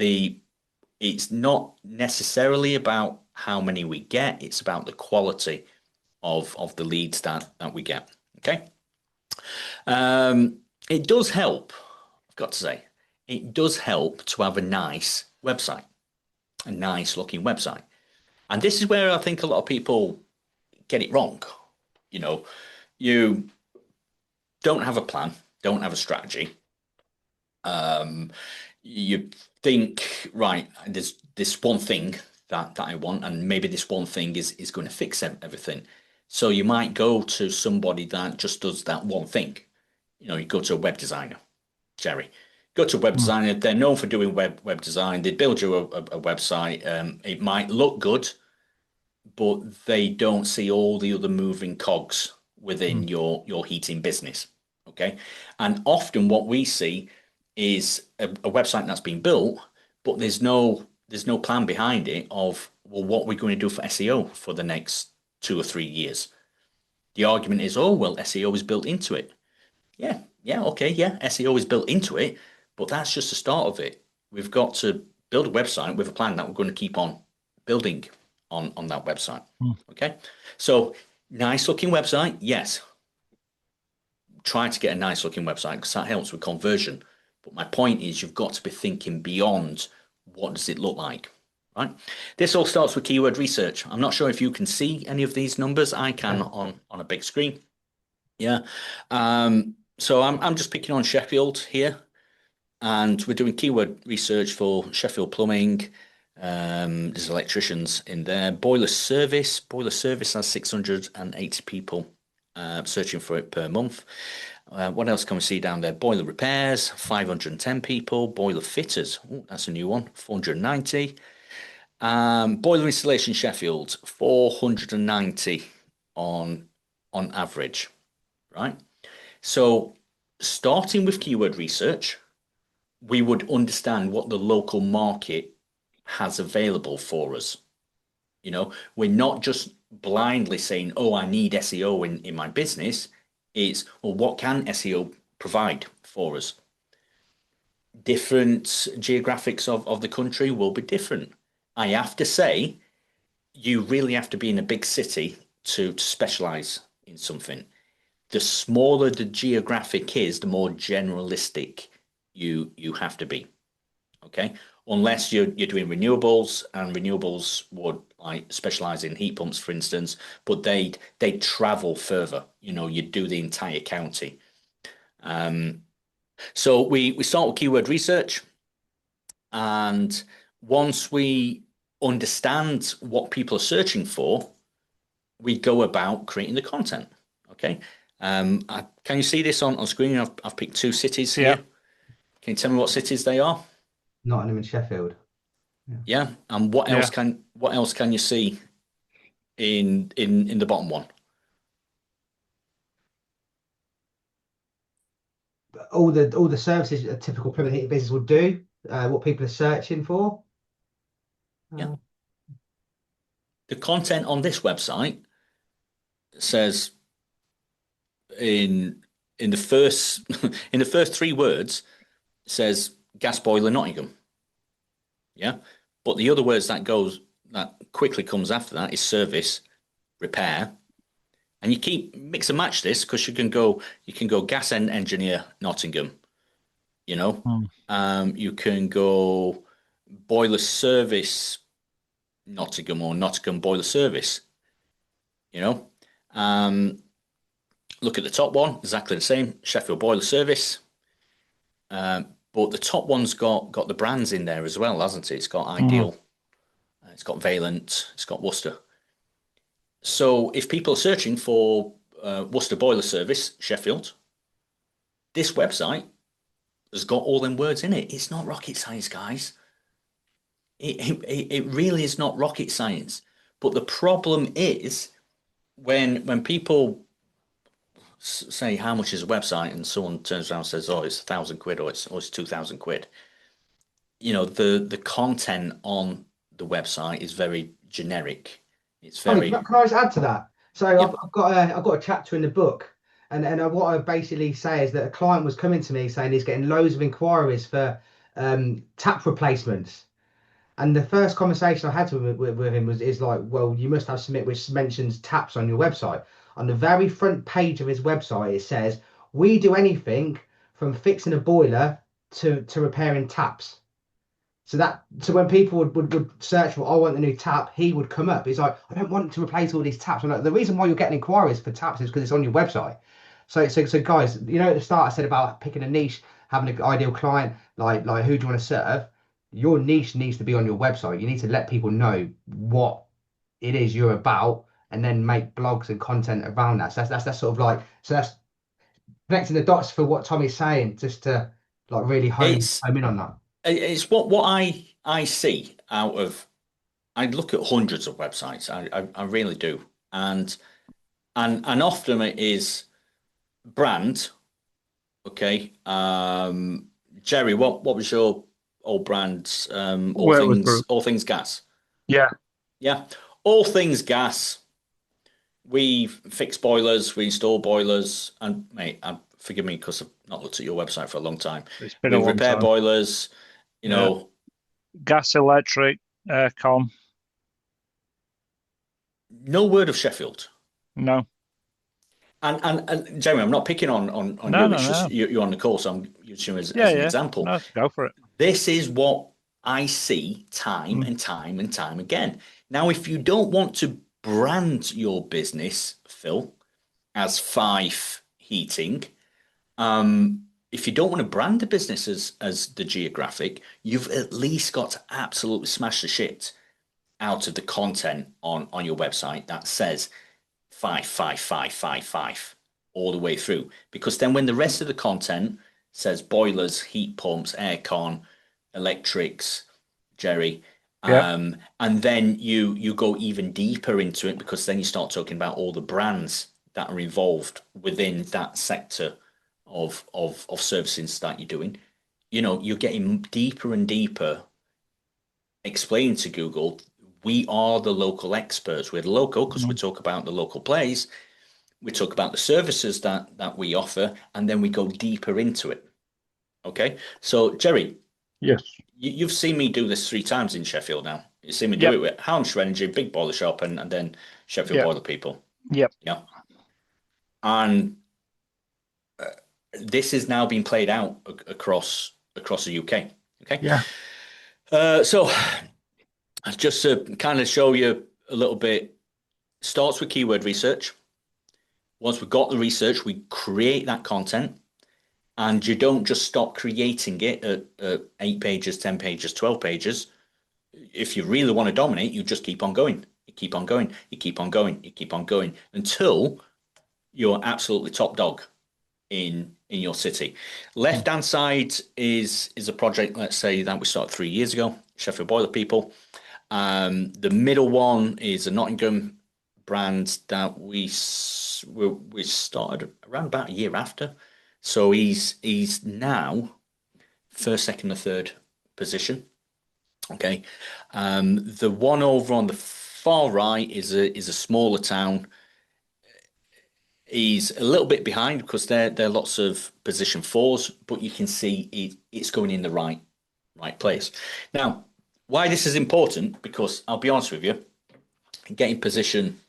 it's not necessarily about how many we get, it's about the quality of the leads that we get. Okay. It does help, I've got to say. It does help to have a nice website, a nice looking website. And this is where I think a lot of people get it wrong. You don't have a plan, don't have a strategy. You think, right, there's this one thing that I want, and maybe this one thing is going to fix everything. So you might go to somebody that just does that one thing. You go to a web designer, Jerry. Go to a web designer. They're known for doing web design. They build you a website. It might look good, but they don't see all the other moving cogs within your heating business. Okay. And often what we see is a website that's been built, but there's no plan behind it of, well, what we're going to do for SEO for the next 2 or 3 years. The argument is, oh, well, SEO is built into it. Yeah, okay, yeah, SEO is built into it, but that's just the start of it. We've got to build a website with a plan that we're going to keep on building on that website. Okay, so nice looking website, yes. Try to get a nice looking website because that helps with conversion. But my point is, you've got to be thinking beyond what does it look like, right? This all starts with keyword research. I'm not sure if you can see any of these numbers. I can on a big screen. Yeah. So I'm just picking on Sheffield here, and we're doing keyword research for Sheffield plumbing. There's electricians in there. Boiler service has 680 people searching for it per month. What else can we see down there? Boiler repairs, 510 people. Boiler fitters, that's a new one, 490. Boiler installation Sheffield, 490 on average, right? So starting with keyword research, we would understand what the local market has available for us. We're not just blindly saying, oh, I need SEO in my business. It's, well, what can SEO provide for us? Different geographics of the country will be different. I have to say, you really have to be in a big city to specialize in something. The smaller the geographic is, the more generalistic you have to be. Okay, unless you're doing renewables, and renewables would like specialize in heat pumps, for instance, but they travel further. You do the entire county. So we start with keyword research, and once we understand what people are searching for, we go about creating the content. Okay. Can you see this on screen? I've picked 2 cities here. Can you tell me what cities they are? Nottingham and Sheffield. Yeah. And what else can you see in the bottom one? All the services a typical plumbing heating business would do, what people are searching for. Yeah. The content on this website says in the first 3 words says gas boiler Nottingham. Yeah. But the other words that quickly comes after that is service, repair, and you keep mix and match this because you can go gas engineer Nottingham, you can go boiler service Nottingham or Nottingham boiler service, look at the top one, exactly the same, Sheffield boiler service. But the top one's got the brands in there as well, hasn't it? It's got Ideal, it's got Valent, it's got Worcester. So if people are searching for Worcester boiler service, Sheffield, this website has got all them words in it. It's not rocket science, guys. It really is not rocket science. But the problem is when people say how much is a website, and someone turns around and says, "Oh, it's 1,000 quid," or it's 2,000 quid. The content on the website is very generic. It's very. Can I just add to that? So I've got a chapter in the book, and what I basically say is that a client was coming to me saying he's getting loads of inquiries for tap replacements. And the first conversation I had with him is like, well, you must have something which mentions taps on your website. On the very front page of his website, it says, we do anything from fixing a boiler to repairing taps. So when people would search for, I want a new tap, he would come up. He's like, I don't want to replace all these taps. I'm like, the reason why you're getting inquiries for taps is because it's on your website. So guys, at the start I said about picking a niche, having an ideal client, like who do you want to serve? Your niche needs to be on your website. You need to let people know what it is you're about, and then make blogs and content around that. So that's sort of like, so that's connecting the dots for what Tommy's saying, just to like really home in on that. It's what I see out of I look at hundreds of websites. I really do, and often it is brand. Okay, Jerry, what was your old brand? Workwood Group. All things gas. Yeah. Yeah, all things gas. We fix boilers, we install boilers, and mate, forgive me because I've not looked at your website for a long time. It's been We a long repair time. boilers, you Yeah. know. Gas, electric, aircon. No word of Sheffield. No. And Jeremy, I'm not picking on No, you. no, It's just no. you're on the call, so I'm using you as Yeah, an yeah. example. No, go for it. This is what I see time and time and time again. Now, if you don't want to brand your business, Phil, as Fife Heating, if you don't want to brand the business as the Geographic, you've at least got to absolutely smash the shit out of the content on your website that says 5 all the way through. Because then when the rest of the content says boilers, heat pumps, aircon, electrics, Jerry, Yeah. and then you go even deeper into it because then you start talking about all the brands that are involved within that sector of services that you're doing. You know, you're getting deeper and deeper, explaining to Google, we are the local experts. We're the local because we talk about the local plays. We talk about the services that we offer, and then we go deeper into it. Okay. So, Jerry, Yes. you've seen me do this 3 times in Sheffield now. You've seen me do Yep. it with Hampshire Energy, Big Boiler Shop, and then Sheffield Yep. Boiler People. Yep. Yeah. And this is now being played out across the UK. Okay. Yeah. So just to kind of show you a little bit, starts with keyword research. Once we've got the research, we create that content, and you don't just stop creating it at 8 pages, 10 pages, 12 pages. If you really want to dominate, you just keep on going. You keep on going. You keep on going. You keep on going until you're absolutely top dog in your city. Left hand side is a project, let's say, that we started 3 years ago, Sheffield Boiler People. The middle one is a Nottingham brand that we started around about a year after. So he's now first, second, and third position. Okay. The one over on the far right is a smaller town. He's a little bit behind because there are lots of position 4s, but you can see it's going in the right place. Now, why this is important, because I'll be honest with you, getting position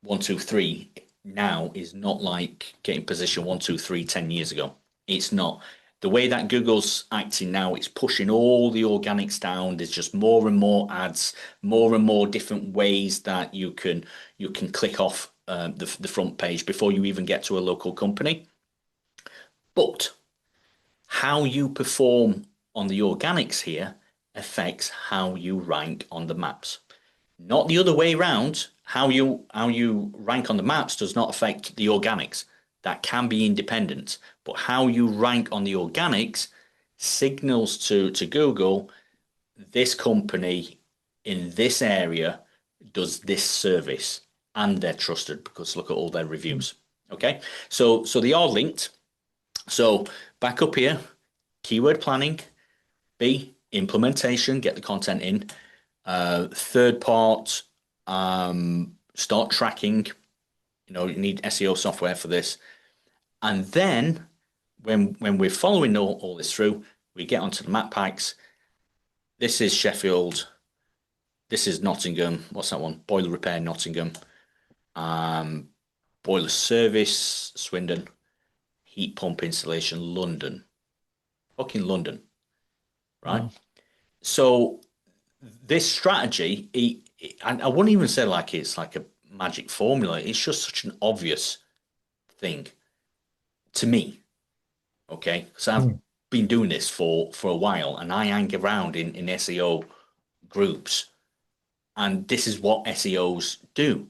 1, 2, 3 now is not like getting position 1, 2, 3 10 years ago. It's not. The way that Google's acting now, it's pushing all the organics down. There's just more and more ads, more and more different ways that you can click off the front page before you even get to a local company. But how you perform on the organics here affects how you rank on the maps. Not the other way around. How you rank on the maps does not affect the organics. That can be independent. But how you rank on the organics signals to Google, this company in this area does this service, and they're trusted because look at all their reviews. Okay, so they are linked. So back up here, keyword planning, B, implementation, get the content in. Third part, start tracking. You know, you need SEO software for this. And then when we're following all this through, we get onto the map packs. This is Sheffield. This is Nottingham. What's that one? Boiler repair, Nottingham. Boiler service, Swindon. Heat pump installation, London. Fucking London. Right? Wow. So this strategy, I wouldn't even say like it's like a magic formula. It's just such an obvious thing to me. Okay, because I've been doing this for a while, and I hang around in SEO groups, and this is what SEOs do.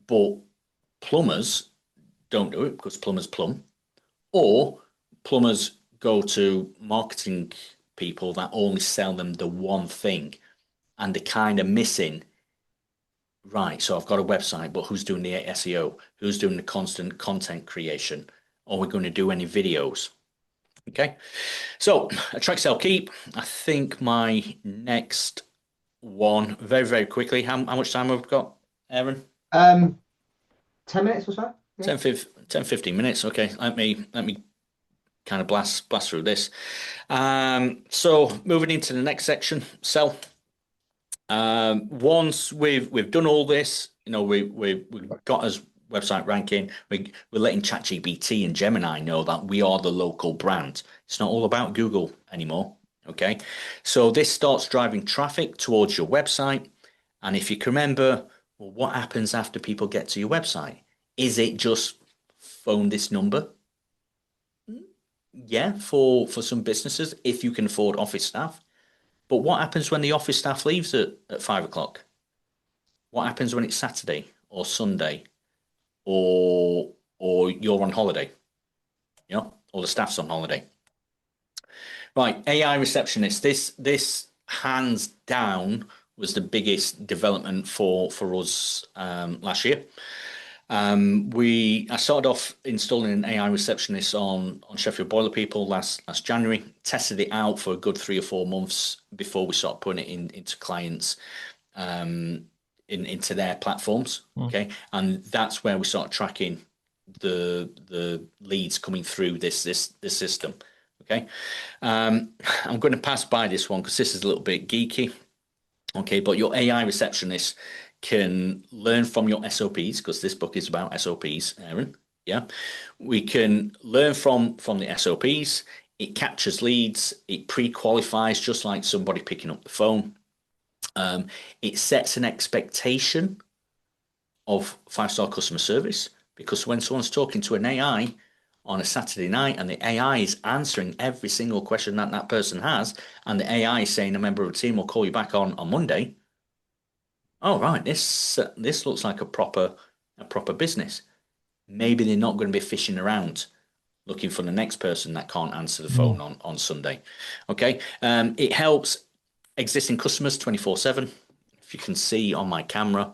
But plumbers don't do it because plumbers plumb, or plumbers go to marketing people that only sell them the one thing. and they're kind of missing, right, so I've got a website, but who's doing the SEO? Who's doing the constant content creation? Are we going to do any videos? Okay, so attract, sell, keep. I think my next one, very, very quickly. How much time have we got, Aaron? 10 minutes or so. Yeah. 10, 15 minutes. Okay, let me kind of blast through this. So moving into the next section, sell. Once we've done all this, we've got us website ranking. We're letting ChatGPT and Gemini know that we are the local brand. It's not all about Google anymore. Okay, so this starts driving traffic towards your website. And if you can remember, well, what happens after people get to your website? Is it just phone this number? Yeah, for some businesses, if you can afford office staff. But what happens when the office staff leaves at 5 o'clock? What happens when it's Saturday or Sunday or you're on holiday? Or the staff's on holiday. Right, AI receptionist. This hands down was the biggest development for us last year. I started off installing an AI receptionist on Sheffield Boiler People last January. Tested it out for a good 3 or 4 months before we started putting it into clients into their platforms. Okay, and that's where we start tracking the leads coming through this system. Okay, I'm going to pass by this one because this is a little bit geeky. Okay, but your AI receptionist can learn from your SOPs, because this book is about SOPs, Aaron. Yeah, we can learn from the SOPs. It captures leads. It pre-qualifies just like somebody picking up the phone. It sets an expectation of 5-star customer service, because when someone's talking to an AI on a Saturday night and the AI is answering every single question that person has, and the AI is saying a member of the team will call you back on Monday. Oh, right, this looks like a proper business. Maybe they're not going to be fishing around looking for the next person that can't answer the phone on Sunday. Okay, it helps existing customers 24/7. If you can see on my camera,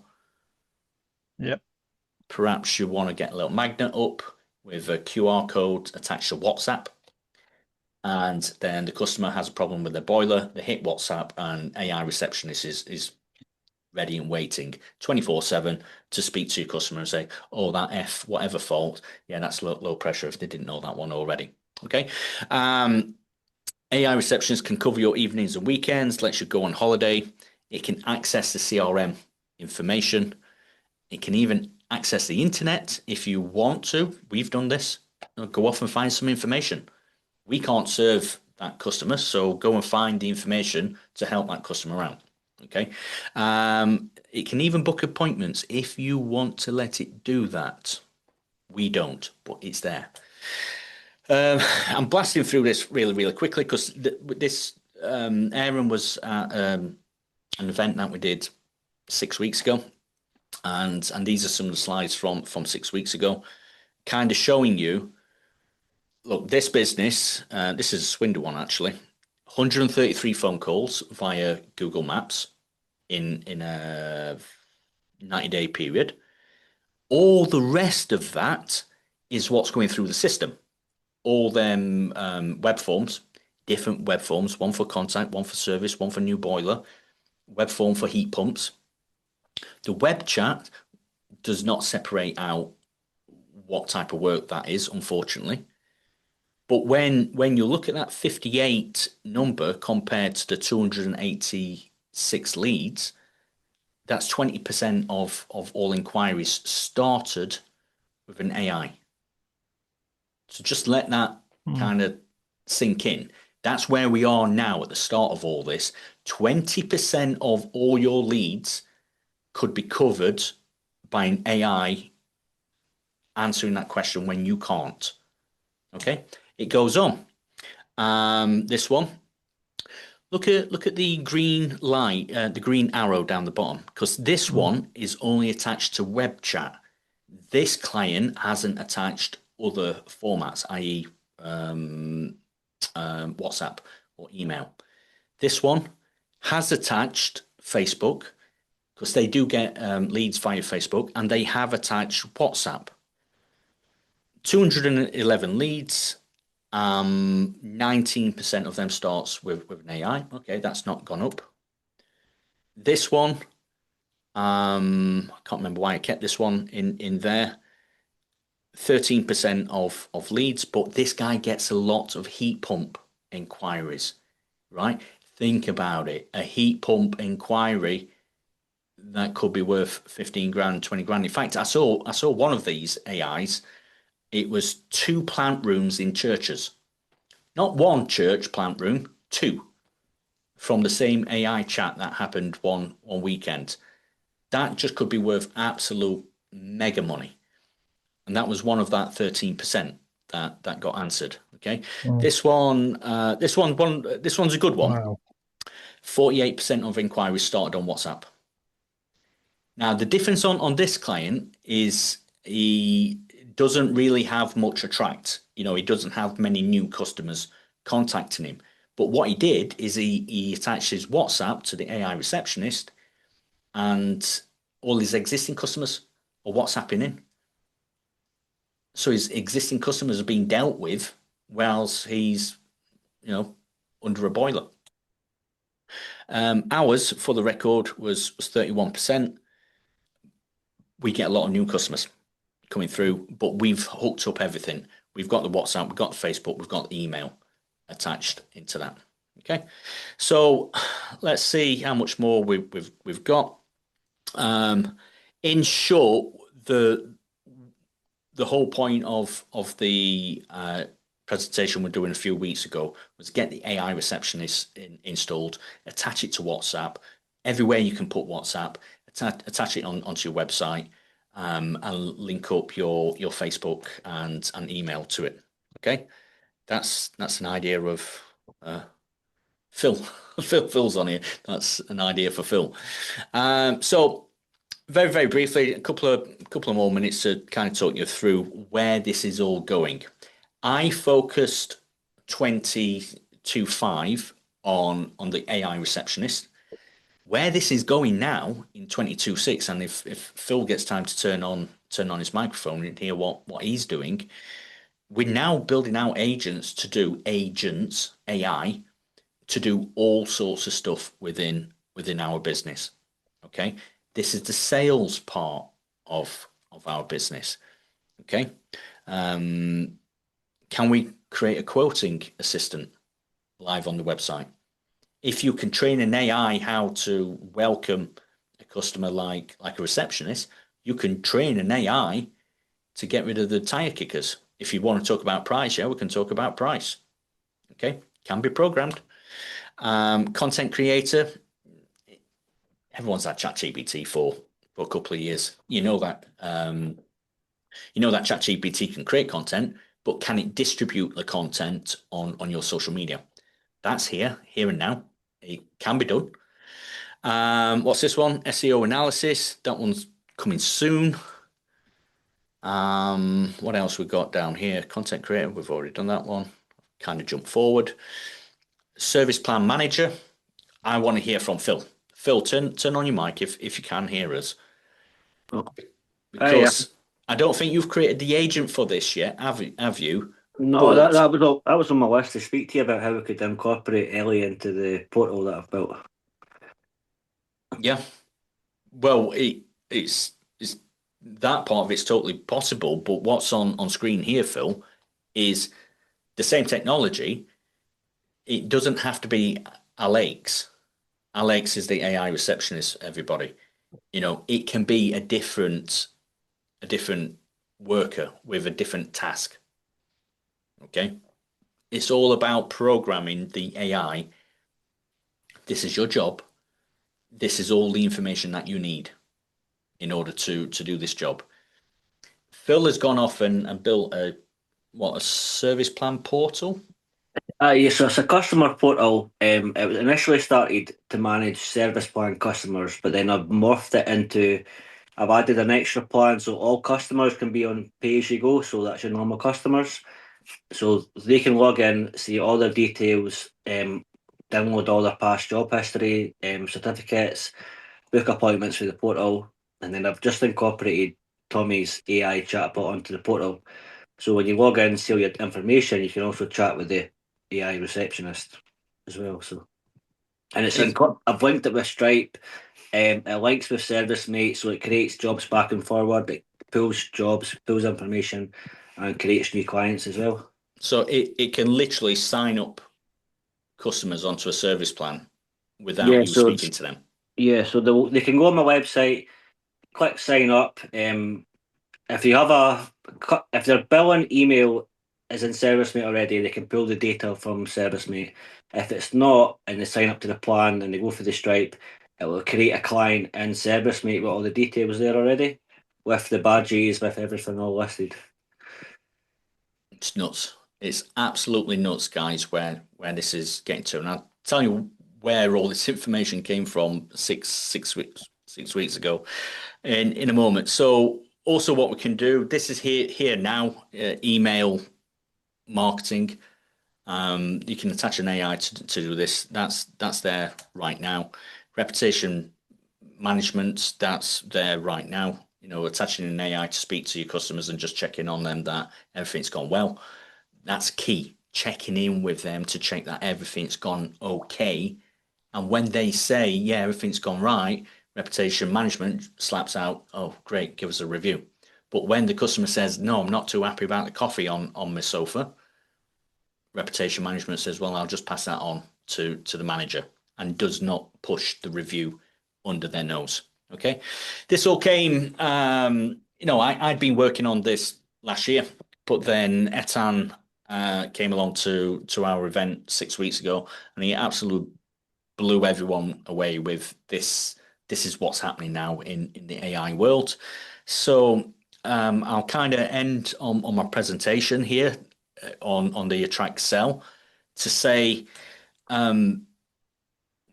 yep. Perhaps you want to get a little magnet up with a QR code attached to WhatsApp. And then the customer has a problem with their boiler, they hit WhatsApp, and AI receptionist is ready and waiting 24/7 to speak to your customer and say, oh, that F, whatever fault, yeah, that's low pressure, if they didn't know that one already. Okay. AI receptionist can cover your evenings and weekends, lets you go on holiday. It can access the CRM information. It can even access the internet if you want to. We've done this. Go off and find some information. We can't serve that customer, so go and find the information to help that customer out. Okay. It can even book appointments if you want to let it do that. We don't, but it's there. I'm blasting through this really, really quickly because this Aaron was at an event that we did 6 weeks ago. And these are some of the slides from 6 weeks ago, kind of showing you, look, this business, this is a Swindon one actually, 133 phone calls via Google Maps in a 90-day period. All the rest of that is what's going through the system. All them web forms, different web forms, one for contact, one for service, one for new boiler, web form for heat pumps. The web chat does not separate out what type of work that is, unfortunately. But when you look at that 58 number compared to the 286 leads, that's 20% of all inquiries started with an AI. So just let that kind of sink in. That's where we are now at the start of all this. 20% of all your leads could be covered by an AI answering that question when you can't. Okay, it goes on. This one. Look at the green light, the green arrow down the bottom, because this one is only attached to web chat. This client hasn't attached other formats, i.e. WhatsApp or email. This one has attached Facebook, because they do get leads via Facebook, and they have attached WhatsApp. 211 leads, 19% of them starts with an AI. Okay, that's not gone up. This one, I can't remember why I kept this one in there. 13% of leads, but this guy gets a lot of heat pump inquiries, right? Think about it. A heat pump inquiry that could be worth 15 grand, 20 grand. In fact, I saw one of these AIs. It was 2 plant rooms in churches. Not one church plant room, 2. From the same AI chat that happened one weekend. That just could be worth absolute mega money. And that was one of that 13% that got answered. Okay. This one's a good one. Wow. 48% of inquiries started on WhatsApp. Now, the difference on this client is he doesn't really have much attract. He doesn't have many new customers contacting him. But what he did is he attached his WhatsApp to the AI receptionist, and all his existing customers are WhatsApping in. So his existing customers are being dealt with whilst he's, under a boiler. Ours, for the record, was 31%. We get a lot of new customers coming through, but we've hooked up everything. We've got the WhatsApp, we've got the Facebook, we've got the email attached into that. Okay, so let's see how much more we've got. In short, the whole point of the presentation we're doing a few weeks ago was get the AI receptionist installed, attach it to WhatsApp, everywhere you can put WhatsApp, attach it onto your website, and link up your Facebook and email to it. Okay, that's an idea of Phil. Phil's on here. That's an idea for Phil. So very, very briefly, a couple of more minutes to kind of talk you through where this is all going. I focused 22.5 on the AI receptionist. Where this is going now in 22.6, and if Phil gets time to turn on his microphone and hear what he's doing, we're now building out agents AI to do all sorts of stuff within our business. Okay, this is the sales part of our business. Okay, can we create a quoting assistant live on the website? If you can train an AI how to welcome a customer like a receptionist, you can train an AI to get rid of the tire kickers. If you want to talk about price, we can talk about price. Okay, can be programmed. Content creator, everyone's had ChatGPT for a couple of years. That ChatGPT can create content, but can it distribute the content on your social media? That's here and now. It can be done. What's this one? SEO analysis. That one's coming soon. What else we got down here? Content creator. We've already done that one. Kind of jump forward. Service plan manager. I want to hear from Phil. Phil, turn on your mic if you can hear us. Because I don't think you've created the agent for this yet, have you? No, that was on my list to speak to you about how we could incorporate Ellie into the portal that I've built. Yeah. Well, it's that part of it's totally possible, but what's on screen here, Phil, is the same technology. It doesn't have to be Alex. Alex is the AI receptionist, everybody. It can be a different worker with a different task. Okay? It's all about programming the AI. This is your job. This is all the information that you need in order to do this job. Phil has gone off and built a service plan portal. Yes, so it's a customer portal. It was initially started to manage service plan customers, but then I've morphed it into, I've added an extra plan so all customers can be on pay as you go. So that's your normal customers. So they can log in, see all their details, download all their past job history, certificates, book appointments through the portal, and then I've just incorporated Tommy's AI chatbot onto the portal. So when you log in and see all your information, you can also chat with the AI receptionist as well. So, and I've linked it with Stripe. It links with ServiceMate, so it creates jobs back and forward. It pulls jobs, pulls information, and creates new clients as well. So it can literally sign up customers onto a service plan without you speaking to them. Yeah, so they can go on my website, click sign up. If their billing email is in ServiceMate already, they can pull the data from ServiceMate. If it's not, and they sign up to the plan and they go for the Stripe, it will create a client in ServiceMate with all the details there already, with the badges, with everything all listed. It's nuts. It's absolutely nuts, guys, where this is getting to. And I'll tell you where all this information came from six weeks ago in a moment. So also what we can do, this is here now, email marketing. You can attach an AI to do this. That's there right now. Reputation management, that's there right now. Attaching an AI to speak to your customers and just checking on them that everything's gone well. That's key. Checking in with them to check that everything's gone okay. And when they say, yeah, everything's gone right, reputation management slaps out, oh, great, give us a review. But when the customer says, no, I'm not too happy about the coffee on my sofa, reputation management says, well, I'll just pass that on to the manager, and does not push the review under their nose. Okay. This all came, I'd been working on this last year, but then Etan came along to our event 6 weeks ago, and he absolutely blew everyone away with this. This is what's happening now in the AI world. So I'll kind of end on my presentation here on the Attract Sell to say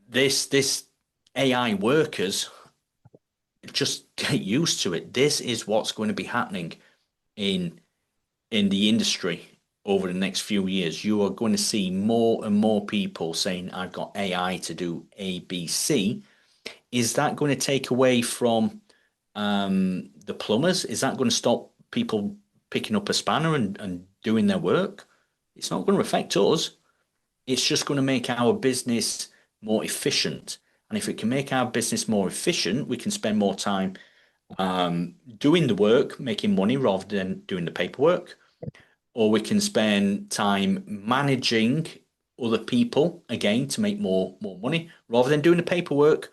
this AI workers, just get used to it. This is what's going to be happening in the industry over the next few years. You are going to see more and more people saying, I've got AI to do A, B, C. Is that going to take away from the plumbers? Is that going to stop people picking up a spanner and doing their work? It's not going to affect us. It's just going to make our business more efficient. And if it can make our business more efficient, we can spend more time doing the work, making money rather than doing the paperwork. Or we can spend time managing other people, again, to make more money. Rather than doing the paperwork,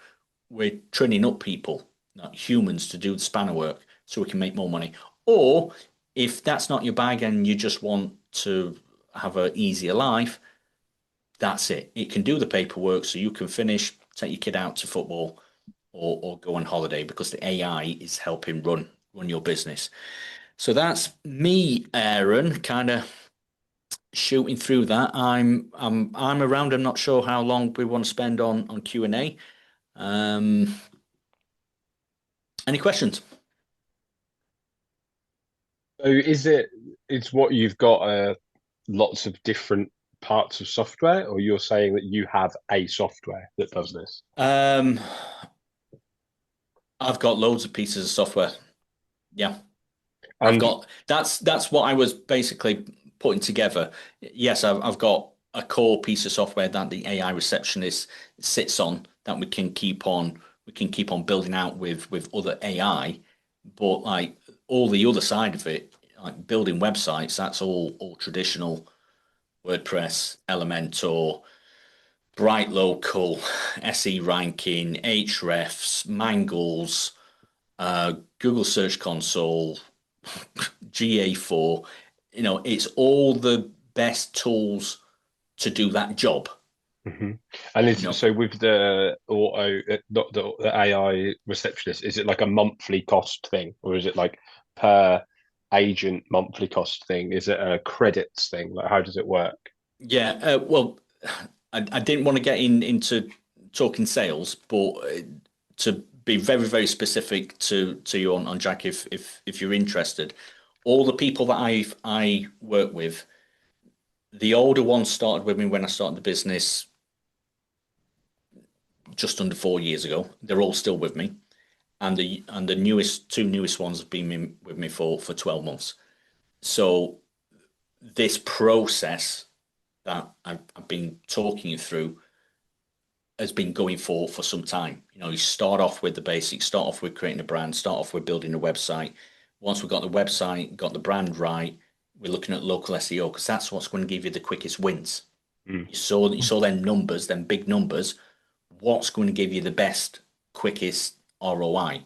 we're training up people, not humans, to do the spanner work so we can make more money. Or if that's not your bag and you just want to have an easier life, that's it. It can do the paperwork so you can finish, take your kid out to football or go on holiday, because the AI is helping run your business. So that's me, Aaron, kind of shooting through that. I'm around. I'm not sure how long we want to spend on Q&A. Any questions? So it's what you've got lots of different parts of software, or you're saying that you have a software that does this? I've got loads of pieces of software. Yeah. And that's what I was basically putting together. Yes, I've got a core piece of software that the AI receptionist sits on that we can keep on building out with other AI, but like all the other side of it, like building websites, that's all traditional WordPress, Elementor, Bright Local, SE Ranking, Hrefs, Mangles, Google Search Console, GA4. It's all the best tools to do that job. Mm-hmm. And so with the not the AI receptionist, is it like a monthly cost thing, or is it like per agent monthly cost thing? Is it a credits thing? Like, how does it work? Yeah, well, I didn't want to get into talking sales, but to be very, very specific to you on Jack, if you're interested, all the people that I work with, the older ones started with me when I started the business just under 4 years ago. They're all still with me, and the two newest ones have been with me for 12 months. So this process that I've been talking you through has been going for some time. You start off with the basics, start off with creating a brand, start off with building a website. Once we've got the website, got the brand right, we're looking at local SEO, because that's what's going to give you the quickest wins. You saw them numbers, them big numbers. What's going to give you the best, quickest ROI?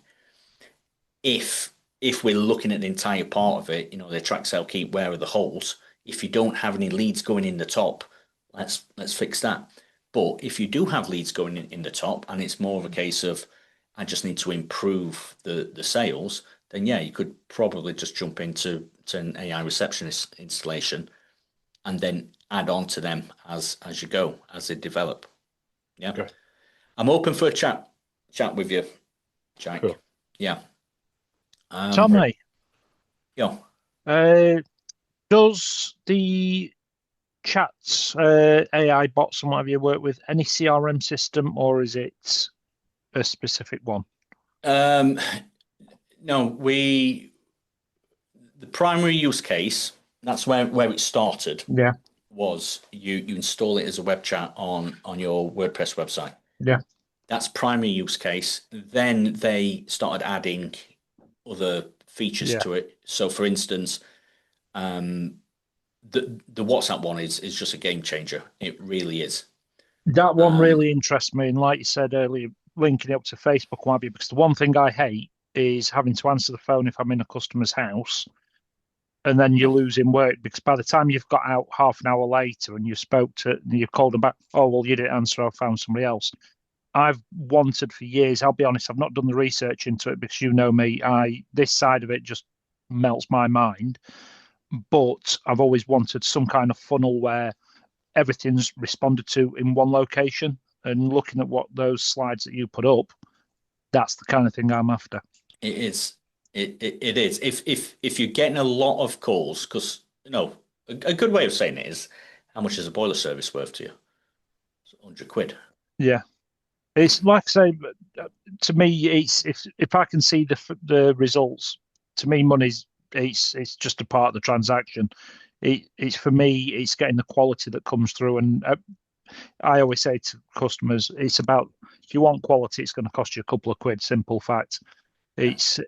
If we're looking at the entire part of it, the track, sell, keep, where are the holes? If you don't have any leads going in the top, let's fix that. But if you do have leads going in the top, and it's more of a case of I just need to improve the sales, then yeah, you could probably just jump into an AI receptionist installation, and then add on to them as you go, as they develop. Yeah, okay. I'm open for a chat with you, Jack. Cool. Yeah. Tommy. Yeah. Does the chats, AI bots and whatever you work with, any CRM system, or is it a specific one? No, the primary use case, that's where it started. Yeah. Was you install it as a web chat on your WordPress website. Yeah. That's primary use case. Then they started adding other features to it. So for instance, the WhatsApp one is just a game changer. It really is. That one really interests me, and like you said earlier, linking it up to Facebook, why? Because the one thing I hate is having to answer the phone if I'm in a customer's house, and then you're losing work, because by the time you've got out half an hour later and you've called them back, oh well, you didn't answer, I found somebody else. I've wanted for years, I'll be honest, I've not done the research into it, because you know me, this side of it just melts my mind, but I've always wanted some kind of funnel where everything's responded to in one location. And looking at what those slides that you put up, that's the kind of thing I'm after. It is. It is. If you're getting a lot of calls, because a good way of saying it is, how much is a boiler service worth to you? It's £100. Yeah, it's like I say, to me, it's if I can see the results, to me, money's it's just a part of the transaction. It's for me, it's getting the quality that comes through, and I always say to customers, it's about, if you want quality, it's going to cost you a couple of quid. Simple fact. It's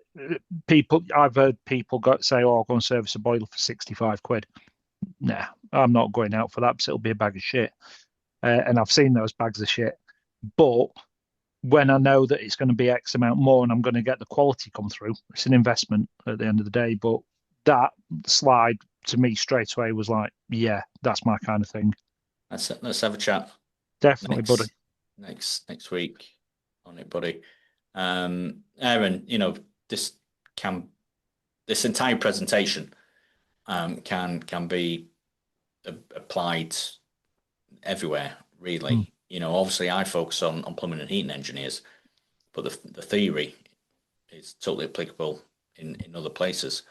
people. I've heard people say, "Oh, I'll go and service a boiler for 65 quid." Nah, I'm not going out for that, because it'll be a bag of shit. And I've seen those bags of shit. But when I know that it's going to be X amount more and I'm going to get the quality come through, it's an investment at the end of the day. But that slide to me straight away was like, yeah, that's my kind of thing. Let's have a chat. Definitely, buddy. Next week on it, buddy. Aaron, this entire presentation can be applied everywhere, really. Obviously I focus on plumbing and heating engineers, but the theory is totally applicable in other places.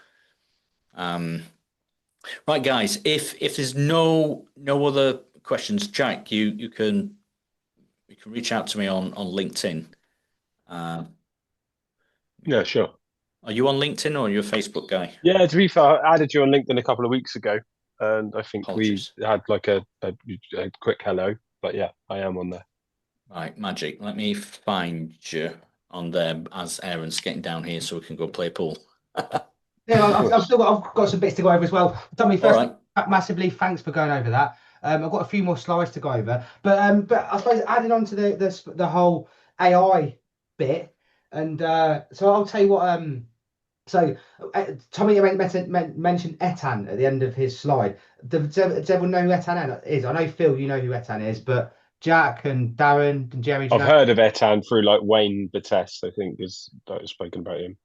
Right, guys, if there's no other questions, Jack, you can reach out to me on LinkedIn. Yeah, sure. Are you on LinkedIn, or are you a Facebook guy? Yeah, to be fair, I added you on LinkedIn a couple of weeks ago, and I think Apologies. we had like a quick hello. But yeah, I am on there. Right, magic. Let me find you on there as Aaron's getting down here, so we can go play pool. Yeah, I've got some bits to go over as well. Tommy, first, massively thanks for going over that. I've got a few more slides to go over, but I suppose adding on to the whole AI bit, and so I'll tell you what. So Tommy mentioned Etan at the end of his slide. Does everyone know who Etan is? I know Phil, you know who Etan is, but Jack and Darren and Jerry. I've heard of Etan through like Wayne Batteste, I think, is that was spoken about him.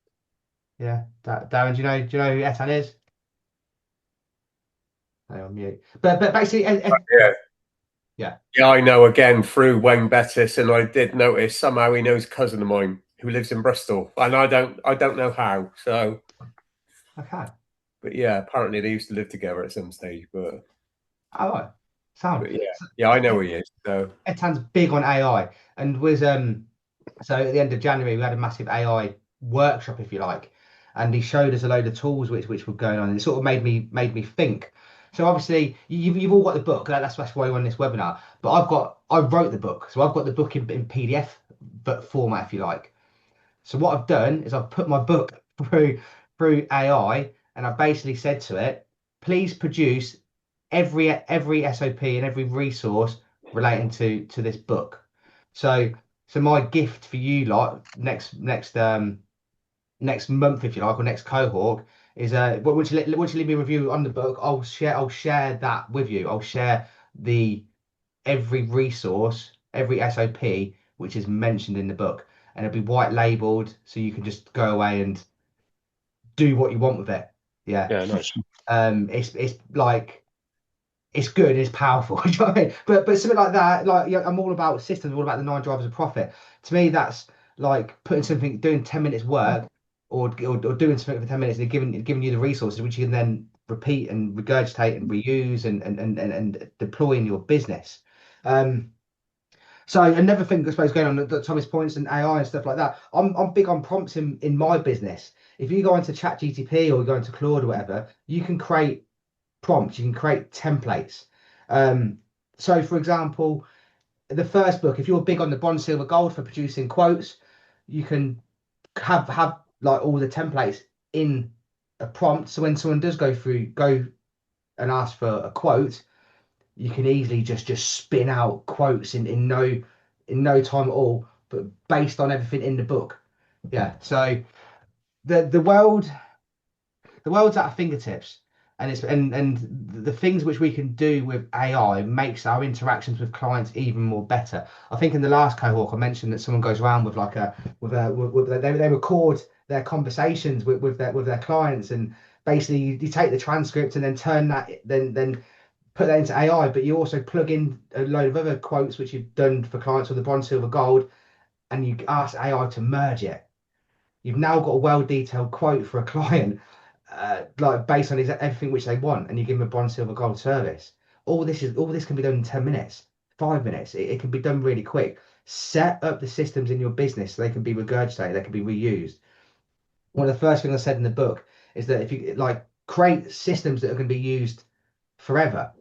Yeah, Darren, do you know who Etan is? Hang on mute. But basically, yeah, I know again through Wayne Bettis, and I did notice somehow he knows a cousin of mine who lives in Bristol, and I don't know how. So, okay, but yeah, apparently they used to live together at some stage. But all right, Sound. But yeah, I know he is. So Etan's big on AI, and was so at the end of January we had a massive AI workshop, if you like, and he showed us a load of tools which were going on, and it sort of made me think. So obviously you've all got the book. That's why we're on this webinar. But I wrote the book, so I've got the book in PDF but format, if you like. So what I've done is I've put my book through AI, and I've basically said to it, please produce every SOP and every resource relating to this book. So my gift for you lot next month, if you like, or next cohort is once you leave me a review on the book, I'll share that with you. I'll share the every resource, every SOP which is mentioned in the book, and it'll be white labeled, so you can just go away and do what you want with it. Yeah. Yeah, nice. It's like it's good, it's powerful. Do you know what I mean? But something like that, like yeah, I'm all about systems, all about the 9 drivers of profit. To me, that's like doing 10 minutes work, or doing something for 10 minutes, and giving you the resources which you can then repeat and regurgitate and reuse and deploy in your business. So another thing I suppose going on that Thomas points and AI and stuff like that. I'm big on prompts in my business. If you go into ChatGTP or you go into Claude or whatever, you can create prompts, you can create templates. So for example, the first book, if you're big on the bronze, silver, gold for producing quotes, you can have like all the templates in a prompt. So when someone does go and ask for a quote, you can easily just spin out quotes in no time at all, but based on everything in the book. Yeah. So the world's at our fingertips, and the things which we can do with AI makes our interactions with clients even more better. I think in the last cohort I mentioned that someone goes around with they record their conversations with their clients, and basically you take the transcript and then turn that then put that into AI, but you also plug in a load of other quotes which you've done for clients with the bronze, silver, gold, and you ask AI to merge it. You've now got a well-detailed quote for a client, like based on everything which they want, and you give them a bronze, silver, gold service. All this can be done in 10 minutes, 5 minutes. It can be done really quick. Set up the systems in your business so they can be regurgitated, they can be reused. One of the first things I said in the book is that if you like create systems that are going to be used forever.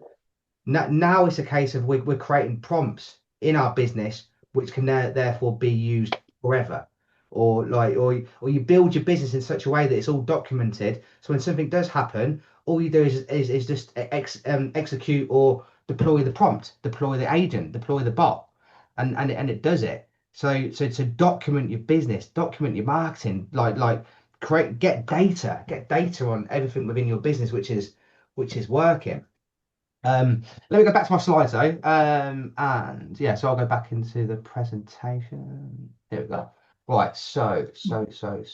Now it's a case of we're creating prompts in our business which can therefore be used forever, or you build your business in such a way that it's all documented. So when something does happen, all you do is just execute or deploy the prompt, deploy the agent, deploy the bot, and it does it. So to document your business, document your marketing, get data on everything within your business which is working. Let me go back to my slides though. And yeah, so I'll go back into the presentation. Here we go. Right, so. thanks, Tommy.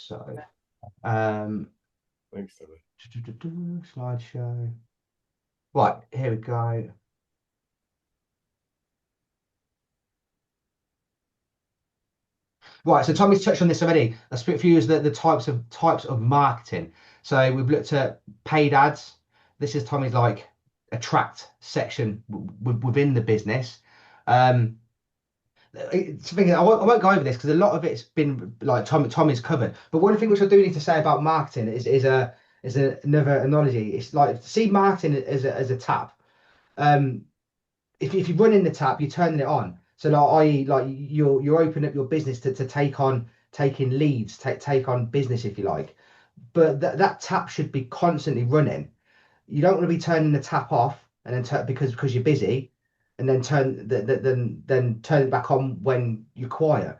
Slideshow. Right, here we go. Right, so Tommy's touched on this already. Let's put a few as the types of marketing. So we've looked at paid ads. This is Tommy's like attract section within the business. I won't go over this because a lot of it's been like Tommy's covered. But one thing which I do need to say about marketing is another analogy. It's like see marketing as a tap. If you run in the tap, you're turning it on. So like, i.e., like you're opening up your business to take in leads, take on business if you like. But that tap should be constantly running. You don't want to be turning the tap off and then because you're busy, and then turn it back on when you're quiet.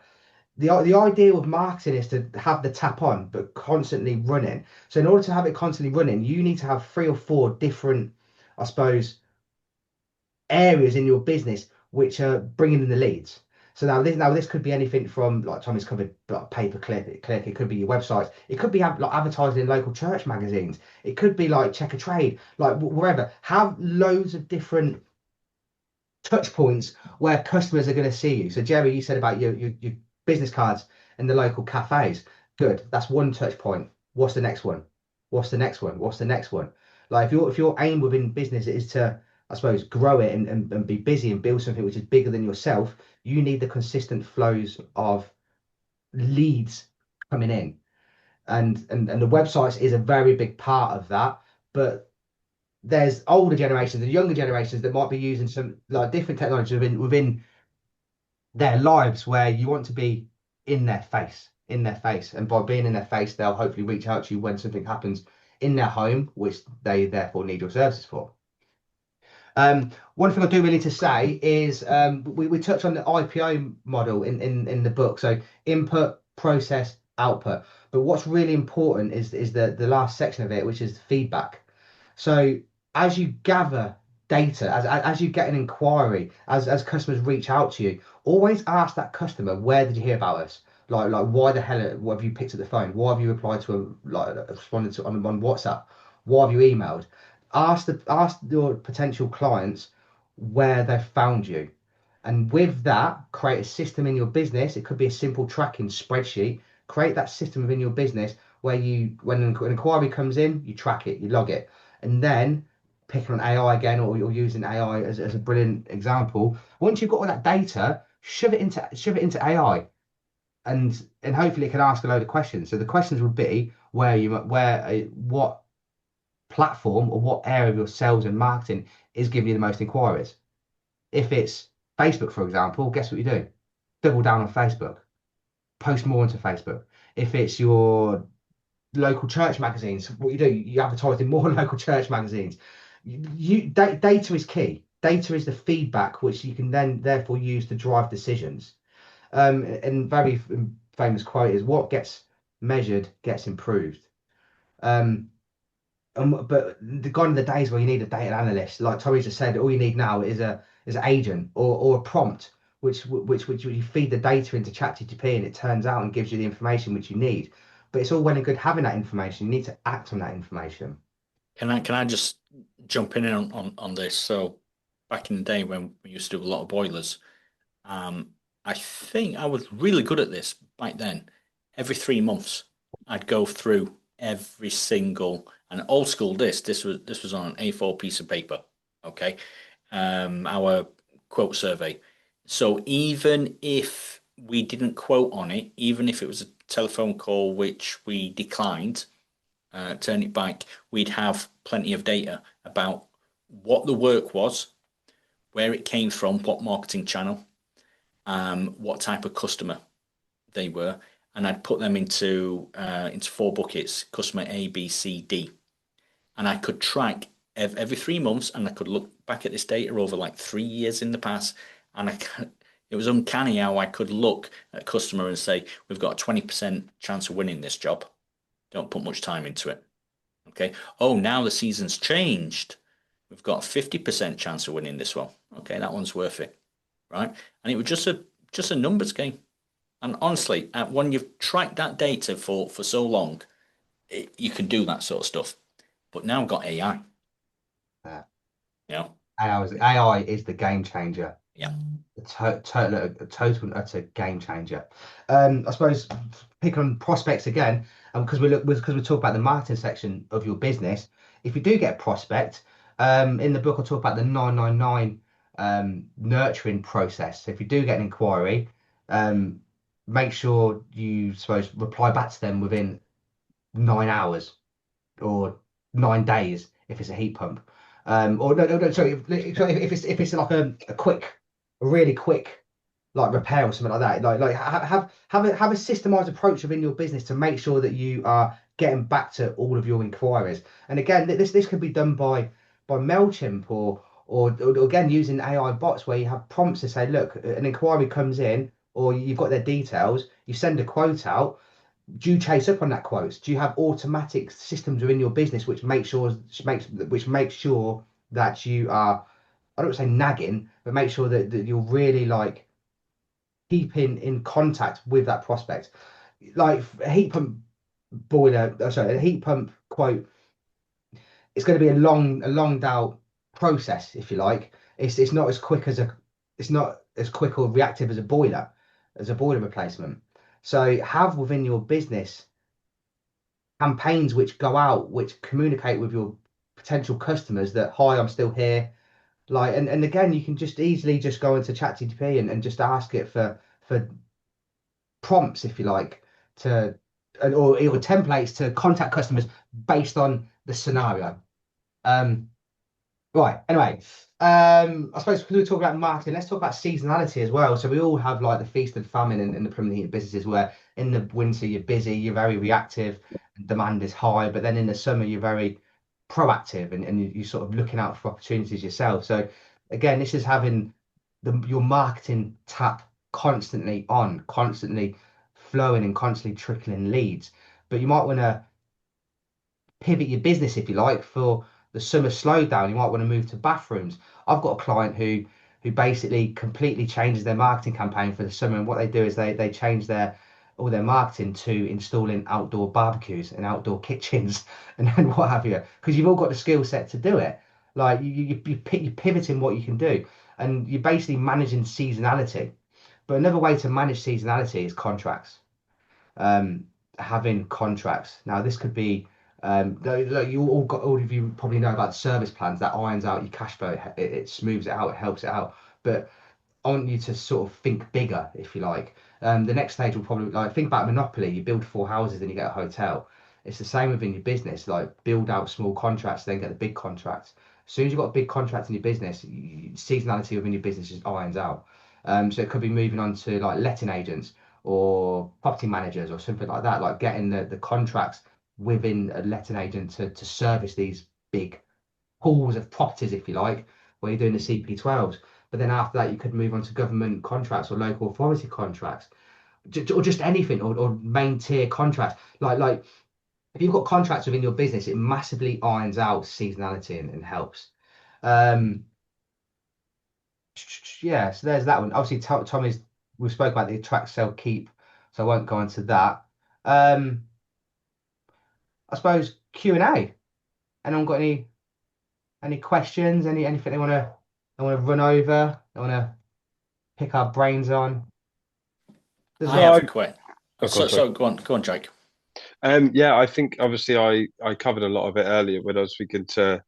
The idea of marketing is to have the tap on but constantly running. So in order to have it constantly running, you need to have 3 or 4 different, I suppose, areas in your business which are bringing in the leads. So now this could be anything from, like Tommy's covered, like pay per click. It could be your websites. It could be like advertising in local church magazines. It could be like check a trade, like wherever. Have loads of different touch points where customers are going to see you. So Jerry, you said about your business cards in the local cafes. Good. That's one touch point. What's the next one? What's the next one? What's the next one? Like if your aim within business is to, I suppose, grow it and be busy and build something which is bigger than yourself, you need the consistent flows of leads coming in. And the websites is a very big part of that. But there's older generations and younger generations that might be using some like different technology within their lives where you want to be in their face. And by being in their face, they'll hopefully reach out to you when something happens in their home, which they therefore need your services for. One thing I do really need to say is we touched on the IPO model in the book. So input, process, output. But what's really important is the last section of it, which is feedback. So as you gather data, as you get an inquiry, as customers reach out to you, always ask that customer, where did you hear about us? Like why the hell have you picked up the phone? Why have you replied to responded to on WhatsApp? Why have you emailed? Ask your potential clients where they've found you. And with that, create a system in your business. It could be a simple tracking spreadsheet. Create that system within your business where when an inquiry comes in, you track it, you log it. And then picking on AI again, or you're using AI as a brilliant example. Once you've got all that data, shove it into AI, and hopefully it can ask a load of questions. So the questions would be what platform or what area of your sales and marketing is giving you the most inquiries. If it's Facebook, for example, guess what you do? Double down on Facebook, post more into Facebook. If it's your local church magazines, what you do, you advertise in more local church magazines. Data is key. Data is the feedback which you can then therefore use to drive decisions. And very famous quote is, what gets measured gets improved. But gone are the days where you need a data analyst. Like Tommy just said, all you need now is an agent or a prompt, which you feed the data into ChatGPT and it turns out and gives you the information which you need. But it's all well and good having that information. You need to act on that information. Can I just jump in on this? So back in the day when we used to do a lot of boilers, I think I was really good at this back then. Every 3 months, I'd go through every single, and old school this was on an A4 piece of paper. Okay, our quote survey. So even if we didn't quote on it, even if it was a telephone call which we declined, turn it back, we'd have plenty of data about what the work was, where it came from, what marketing channel, what type of customer they were, and I'd put them into 4 buckets: customer A, B, C, D, and I could track every 3 months, and I could look back at this data over like 3 years in the past, and it was uncanny how I could look at a customer and say, we've got a 20% chance of winning this job. Don't put much time into it. Okay. Oh, now the season's changed. We've got a 50% chance of winning this one. Okay, that one's worth it. Right. And it was just a numbers game. And honestly, when you've tracked that data for so long, you can do that sort of stuff. But now we've got AI. Yeah. You know? AI is the game changer. Yeah. A total and utter game changer. I suppose pick on prospects again, because we talk about the marketing section of your business. If you do get a prospect, in the book I talk about the 999 nurturing process. So if you do get an inquiry, make sure you reply back to them within 9 hours or 9 days if it's a heat pump. Or no, sorry. If it's like a really quick like repair or something like that, like have a systemized approach within your business to make sure that you are getting back to all of your inquiries. And again, this can be done by MailChimp or again using AI bots where you have prompts to say, look, an inquiry comes in or you've got their details, you send a quote out. Do you chase up on that quotes? Do you have automatic systems within your business which make sure that you are, I don't say nagging, but make sure that you're really like keeping in contact with that prospect? Like a heat pump a heat pump quote, it's going to be a longed out process, if you like. It's not as quick or reactive as a boiler replacement. So have within your business campaigns which go out, which communicate with your potential customers that, hi, I'm still here. Like, and again, you can just easily just go into ChatGPT and just ask it for prompts, if you like, to or templates to contact customers based on the scenario. Um, Right. Anyway, I suppose because we talk about marketing, let's talk about seasonality as well. So we all have like the feast and famine in the permanent heating businesses, where in the winter you're busy, you're very reactive, demand is high, but then in the summer you're very proactive and you're sort of looking out for opportunities yourself. So again, this is having your marketing tap constantly on, constantly flowing and constantly trickling leads. But you might want to pivot your business, if you like, for the summer slowdown. You might want to move to bathrooms. I've got a client who basically completely changes their marketing campaign for the summer, and what they do is they change all their marketing to installing outdoor barbecues and outdoor kitchens and what have you, because you've all got the skill set to do it. Like you're pivoting what you can do, and you're basically managing seasonality. But another way to manage seasonality is contracts. um, Having contracts. Now, this could be all of you probably know about service plans that irons out your cash flow. It smooths it out, it helps it out. But I want you to sort of think bigger, if you like. The next stage will probably like think about Monopoly. You build 4 houses, then you get a hotel. It's the same within your business. Like build out small contracts, then get the big contracts. As soon as you've got a big contract in your business, seasonality within your business just irons out. So it could be moving on to like letting agents or property managers or something like that, like getting the contracts within a letting agent to service these big pools of properties, if you like, where you're doing the CP12s. But then after that, you could move on to government contracts or local authority contracts, or just anything, or main tier contracts. Like if you've got contracts within your business, it massively irons out seasonality and helps. Um, yeah, so there's that one. Obviously, Tommy's we spoke about the attract, sell, keep, so I won't go into that. Um, I suppose Q&A. Anyone got any questions? Anything they want to run over? They want to pick our brains on? I have a question. So go on, Jake. Yeah, I think obviously I covered a lot of it earlier when I was speaking to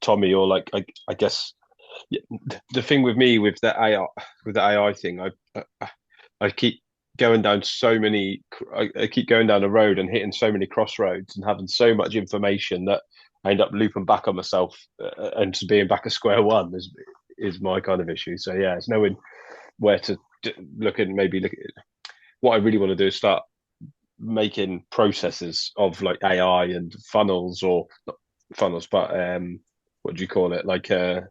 Tommy, or like I guess the thing with me with the AI thing, I keep going down so many. I keep going down the road and hitting so many crossroads and having so much information that I end up looping back on myself and just being back at square one is my kind of issue. So yeah, it's knowing where to look at. Maybe look at what I really want to do is start making processes of like AI and funnels, or not funnels, but what do you call it? Like say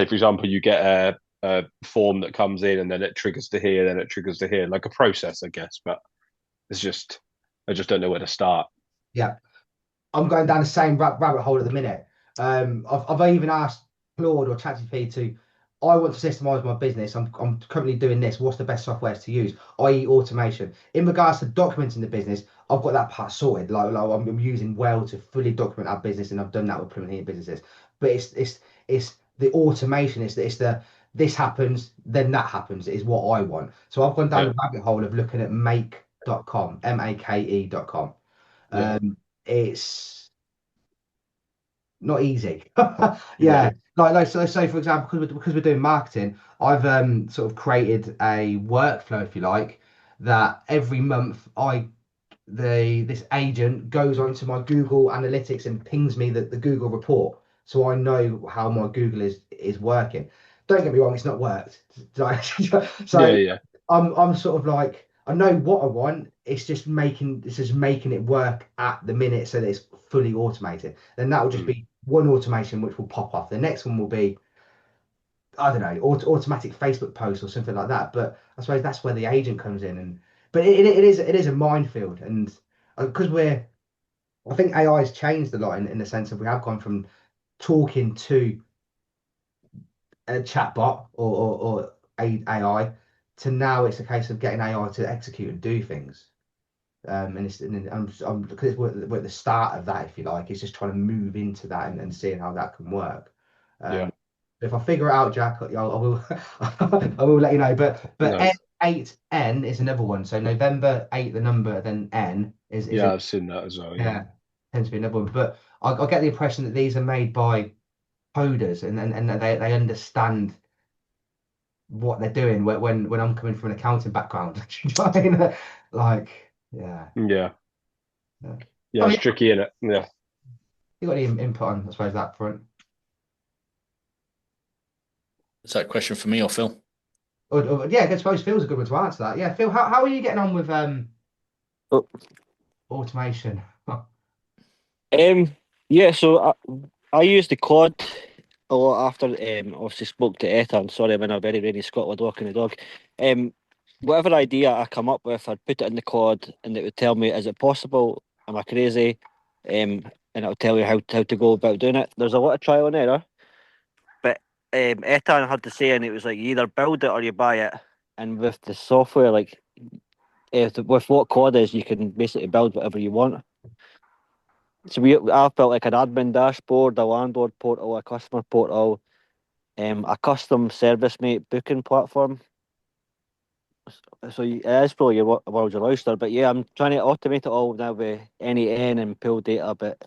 for example, you get a form that comes in and then it triggers to here, then it triggers to here, like a process, I guess. But it's just I just don't know where to start. Yeah, I'm going down the same rabbit hole at the minute. I've even asked Claude or ChatGPT to. I want to systemize my business. I'm currently doing this. What's the best softwares to use, i.e., automation? In regards to documenting the business, I've got that part sorted. Like I'm using Well to fully document our business, and I've done that with permanent businesses. But it's the automation. It's the this happens, then that happens is what I want. So I've gone down the rabbit hole of looking at make.com, make.com. Yeah. It's not easy. Yeah. Like so for example, because we're doing marketing, I've sort of created a workflow, if you like, that every month this agent goes onto my Google Analytics and pings me the Google report, so I know how my Google is working. Don't get me wrong, it's not worked. So Yeah. I'm sort of like, I know what I want. It's just making it work at the minute so that it's fully automated. Then that will just be one automation which will pop off. The next one will be, I don't know, automatic Facebook post or something like that. But I suppose that's where the agent comes in, but it is a minefield, and because I think AI has changed a lot in the sense of we have gone from talking to a chatbot or AI to now it's a case of getting AI to execute and do things. Because we're at the start of that, if you like. It's just trying to move into that and seeing how that can work. If I figure it out, Jack, I will I will let you know. But Nice. N8N is another one. So November 8, the number, then N is I've seen that as well. Yeah. tends to be another one. But I get the impression that these are made by coders and they understand what they're doing when I'm coming from an accounting background. Do you know what I mean? Like, yeah. Yeah. Yeah. Yeah, I it's mean, tricky, isn't it? Yeah. you got any input on, I suppose, that front? Is that a question for me or Phil? Yeah, I suppose Phil's a good one to answer that. Yeah, Phil, how are you getting on with Oh, automation? yeah, so I use the quad a lot after obviously spoke to Ethan. Sorry, I'm in a very rainy Scotland walking the dog. Um, whatever idea I come up with, I'd put it in the quad, and it would tell me, is it possible? Am I crazy? And it'll tell you how to go about doing it. There's a lot of trial and error, but Ethan had to say, and it was like you either build it or you buy it. And with the software, like with what quad is, you can basically build whatever you want. So I've built like an admin dashboard, a landlord portal, a customer portal, a custom service mate booking platform. So it is probably your world's your oyster. But yeah, I'm trying to automate it all now with NEN and pull data. But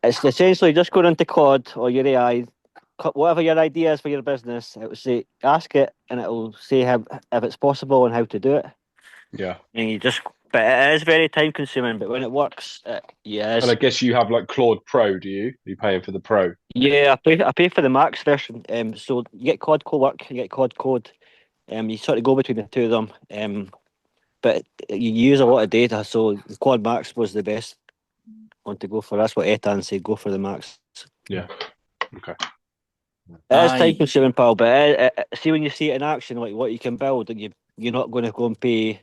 it's essentially just going into Claude or your AI, whatever your idea is for your business. It will say ask it, and it will say how if it's possible and how to do it. Yeah. And you just, but it is very time consuming. But when it works, yeah, And I guess you have like Claude Pro, do you? Are you paying for the Pro? yeah, I pay for the max version. So you get Quad Co-work, you get Quad Code. You sort of go between the two of them. But you use a lot of data, so the Quad Max was the best one to go for. That's what Ethan said. Go for the Max. Yeah. Okay. It is time I consuming, pal. But see when you see it in action, like what you can build, and you're not going to go and pay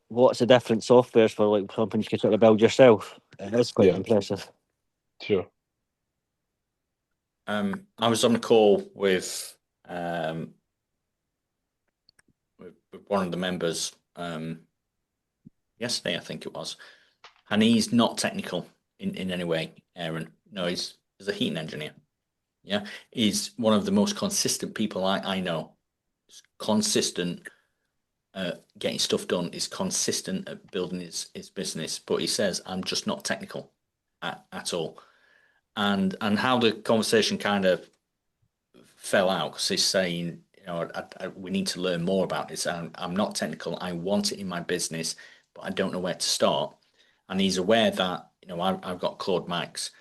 lots of different softwares for like something you can sort of build yourself. It is quite Yeah. impressive. Sure. I was on a call with one of the members yesterday, I think it was, and he's not technical in any way, Aaron. No, he's a heating engineer. Yeah, he's one of the most consistent people I know. He's consistent getting stuff done. He's consistent at building his business. But he says, I'm just not technical at all. And how the conversation kind of fell out because he's saying, we need to learn more about this. I'm not technical. I want it in my business, but I don't know where to start. And he's aware that, I've got Claude Max.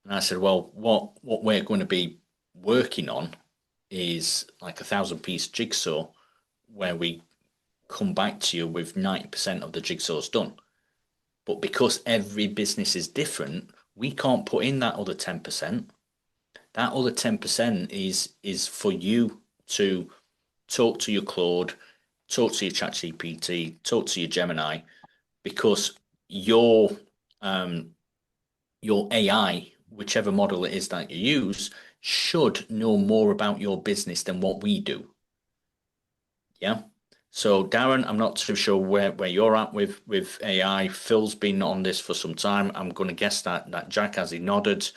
And I said, well, what we're going to be working on is like 1,000-piece jigsaw where we come back to you with 90% of the jigsaws done. But because every business is different, we can't put in that other 10%. That other 10% is for you to talk to your Claude, talk to your ChatGPT, talk to your Gemini, because your AI, whichever model it is that you use, should know more about your business than what we do. Yeah. So Darren, I'm not too sure where you're at with AI. Phil's been on this for some time. I'm going to guess that Jack, as he nodded,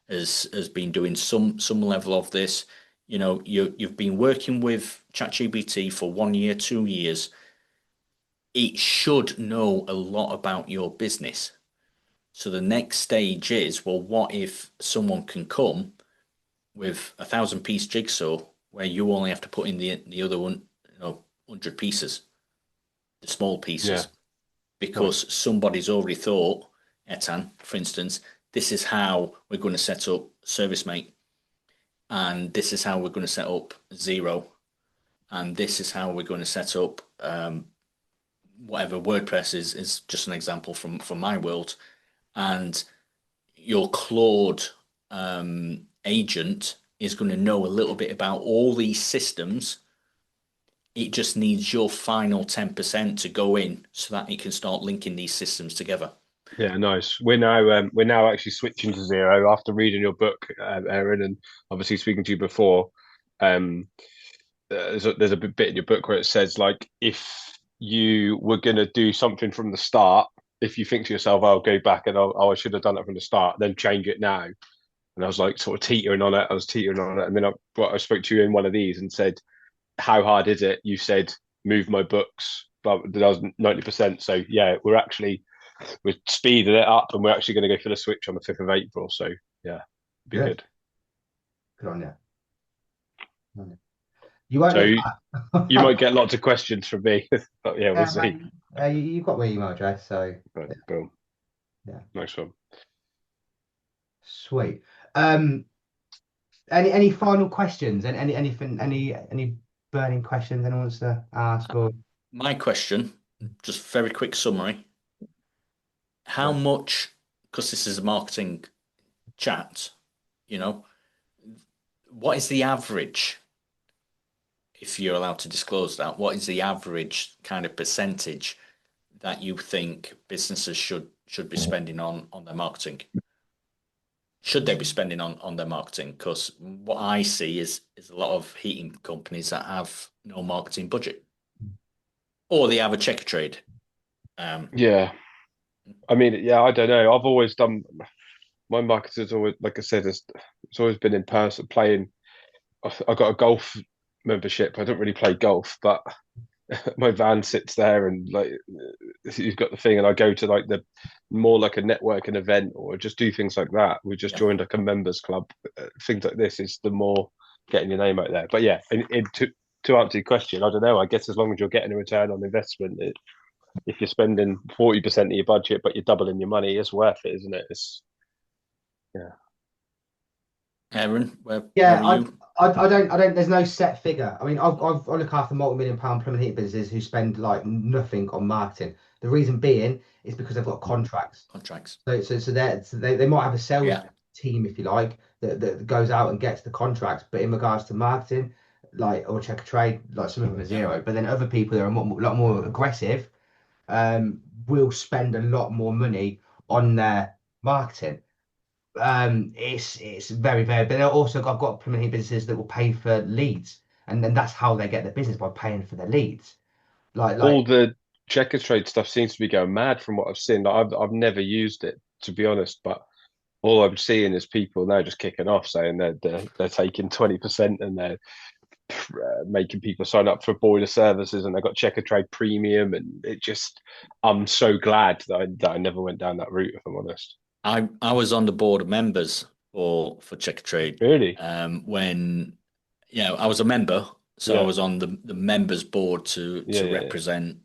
has been doing some level of this. You've been working with ChatGPT for 1 year, 2 years. It should know a lot about your business. So the next stage is, well, what if someone can come with 1,000-piece jigsaw where you only have to put in the other one, 100 pieces, the small Yeah. pieces, because somebody's already thought, Etan, for instance, this is how we're going to set up ServiceMate, and this is how we're going to set up Zero, and this is how we're going to set up whatever WordPress is just an example from my world, and your Claude agent is going to know a little bit about all these systems. It just needs your final 10% to go in so that it can start linking these systems together. Yeah, nice. We're now actually switching to Zero after reading your book, Aaron, and obviously speaking to you before. Um, there's a bit in your book where it says like if you were going to do something from the start, if you think to yourself, "I'll go back and I should have done it from the start," then change it now. And I was like sort of teetering on it. I was teetering on it, and then I spoke to you in one of these and said, "How hard is it?" You said, "Move my books," but that was 90%. So yeah, we're speeding it up, and we're actually going to go for the switch on the 5th of April. So yeah, be Good. good. Good on you. Good on you. You won't So look back. you might get lots of questions from me, but yeah, we'll see. Mate, you've got my email address, so Right, boom. Yeah. Nice one. Sweet. Any final questions? And any burning questions anyone wants to ask? Or My question, just very quick summary. How much, because this is a marketing chat, you know, what is the average, if you're allowed to disclose that, what is the average kind of percentage that you think businesses should be spending on their marketing? Should they be spending on their marketing? Because what I see is a lot of heating companies that have no marketing budget, or they have a checker trade. Yeah. I mean, yeah, I don't know. I've always done my marketing's always, like I said, it's always been in person playing. I got a golf membership. I don't really play golf, but my van sits there and like you've got the thing, and I go to like the more like a networking event or just do things like that. We just joined like a members club. Things like this is the more getting your name out there. But yeah, to answer your question, I don't know. I guess as long as you're getting a return on investment, if you're spending 40% of your budget but you're doubling your money, it's worth it, isn't it? Yeah. Aaron, where yeah, are you? I don't. There's no set figure. I mean, I look after multi-million-pound plumbing heating businesses who spend like nothing on marketing. The reason being is because they've got contracts. So they might have a sales team, if you like, that goes out and gets the contracts. But in regards to marketing, like or check a trade, like some of them are zero. But then other people that are a lot more aggressive, will spend a lot more money on their marketing. It's very, very, but I've got plumbing businesses that will pay for leads, and then that's how they get their business, by paying for their leads. All the checker trade stuff seems to be going mad from what I've seen. Like, I've never used it, to be honest, but all I'm seeing is people now just kicking off saying they're taking 20% and they're making people sign up for boiler services, and they've got checker trade premium, and I'm so glad that I never went down that route, if I'm honest. I was on the board of members for checker trade. Really? When I was a member, so I was on the members board to represent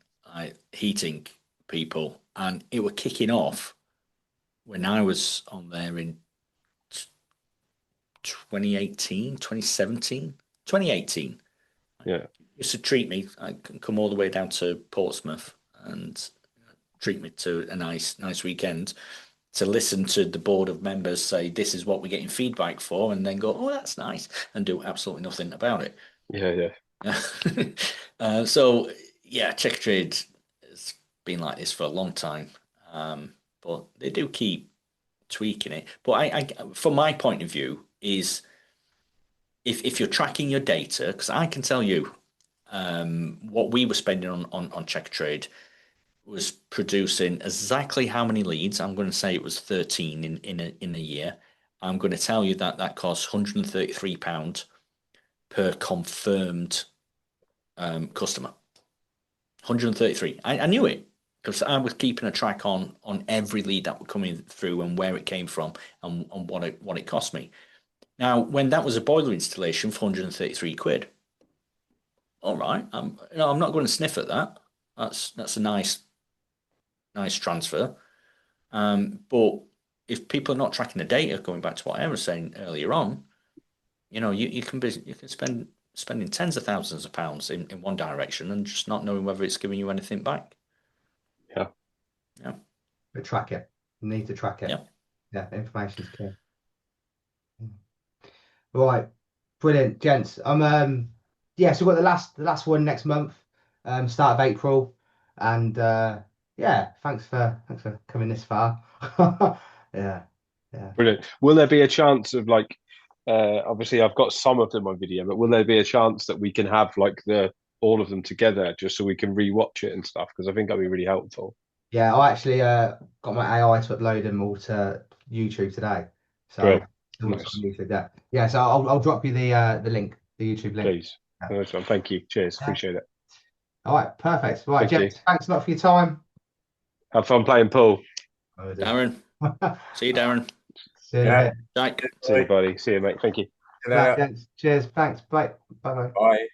heating people, and it were kicking off when I was on there in 2018, 2017, 2018. Yeah. Used to treat me. I can come all the way down to Portsmouth and treat me to a nice weekend, to listen to the board of members say this is what we're getting feedback for, and then go, oh, that's nice, and do absolutely nothing about it. So checker trade has been like this for a long time, but they do keep tweaking it. But I from my point of view, is if you're tracking your data, because I can tell you what we were spending on checker trade was producing exactly how many leads. I'm going to say it was 13 in a year. I'm going to tell you that costs £133 per confirmed customer. 133. I knew it because I was keeping a track on every lead that were coming through and where it came from and what it cost me. Now, when that was a boiler installation for 133 quid, all right, I'm not going to sniff at that. That's a nice transfer. But if people are not tracking the data, going back to what I was saying earlier on, you can spending tens of thousands of pounds in one direction and just not knowing whether it's giving you anything back. Yeah. But track it. You need to track it. Yeah. Information's key. Right. Brilliant, gents. So we've got the last one next month, start of April. And thanks for coming this far. Yeah. Brilliant. Will there be a chance of obviously I've got some of them on video, but will there be a chance that we can have all of them together just so we can rewatch it and stuff? Because I think that'd be really helpful. Yeah, I actually got my AI to upload them all to YouTube today. So great. Nice. Yeah, so I'll drop you the link, the YouTube link. Please. Yeah. Nice one. Thank you. Cheers. Appreciate it. All right, perfect. Right, gents, thanks a lot for your time. Have fun playing pool. Darren. See you, Darren. See you, See you, buddy. See you, mate. Thank you. Cheers. Thanks. Bye. Bye. Bye.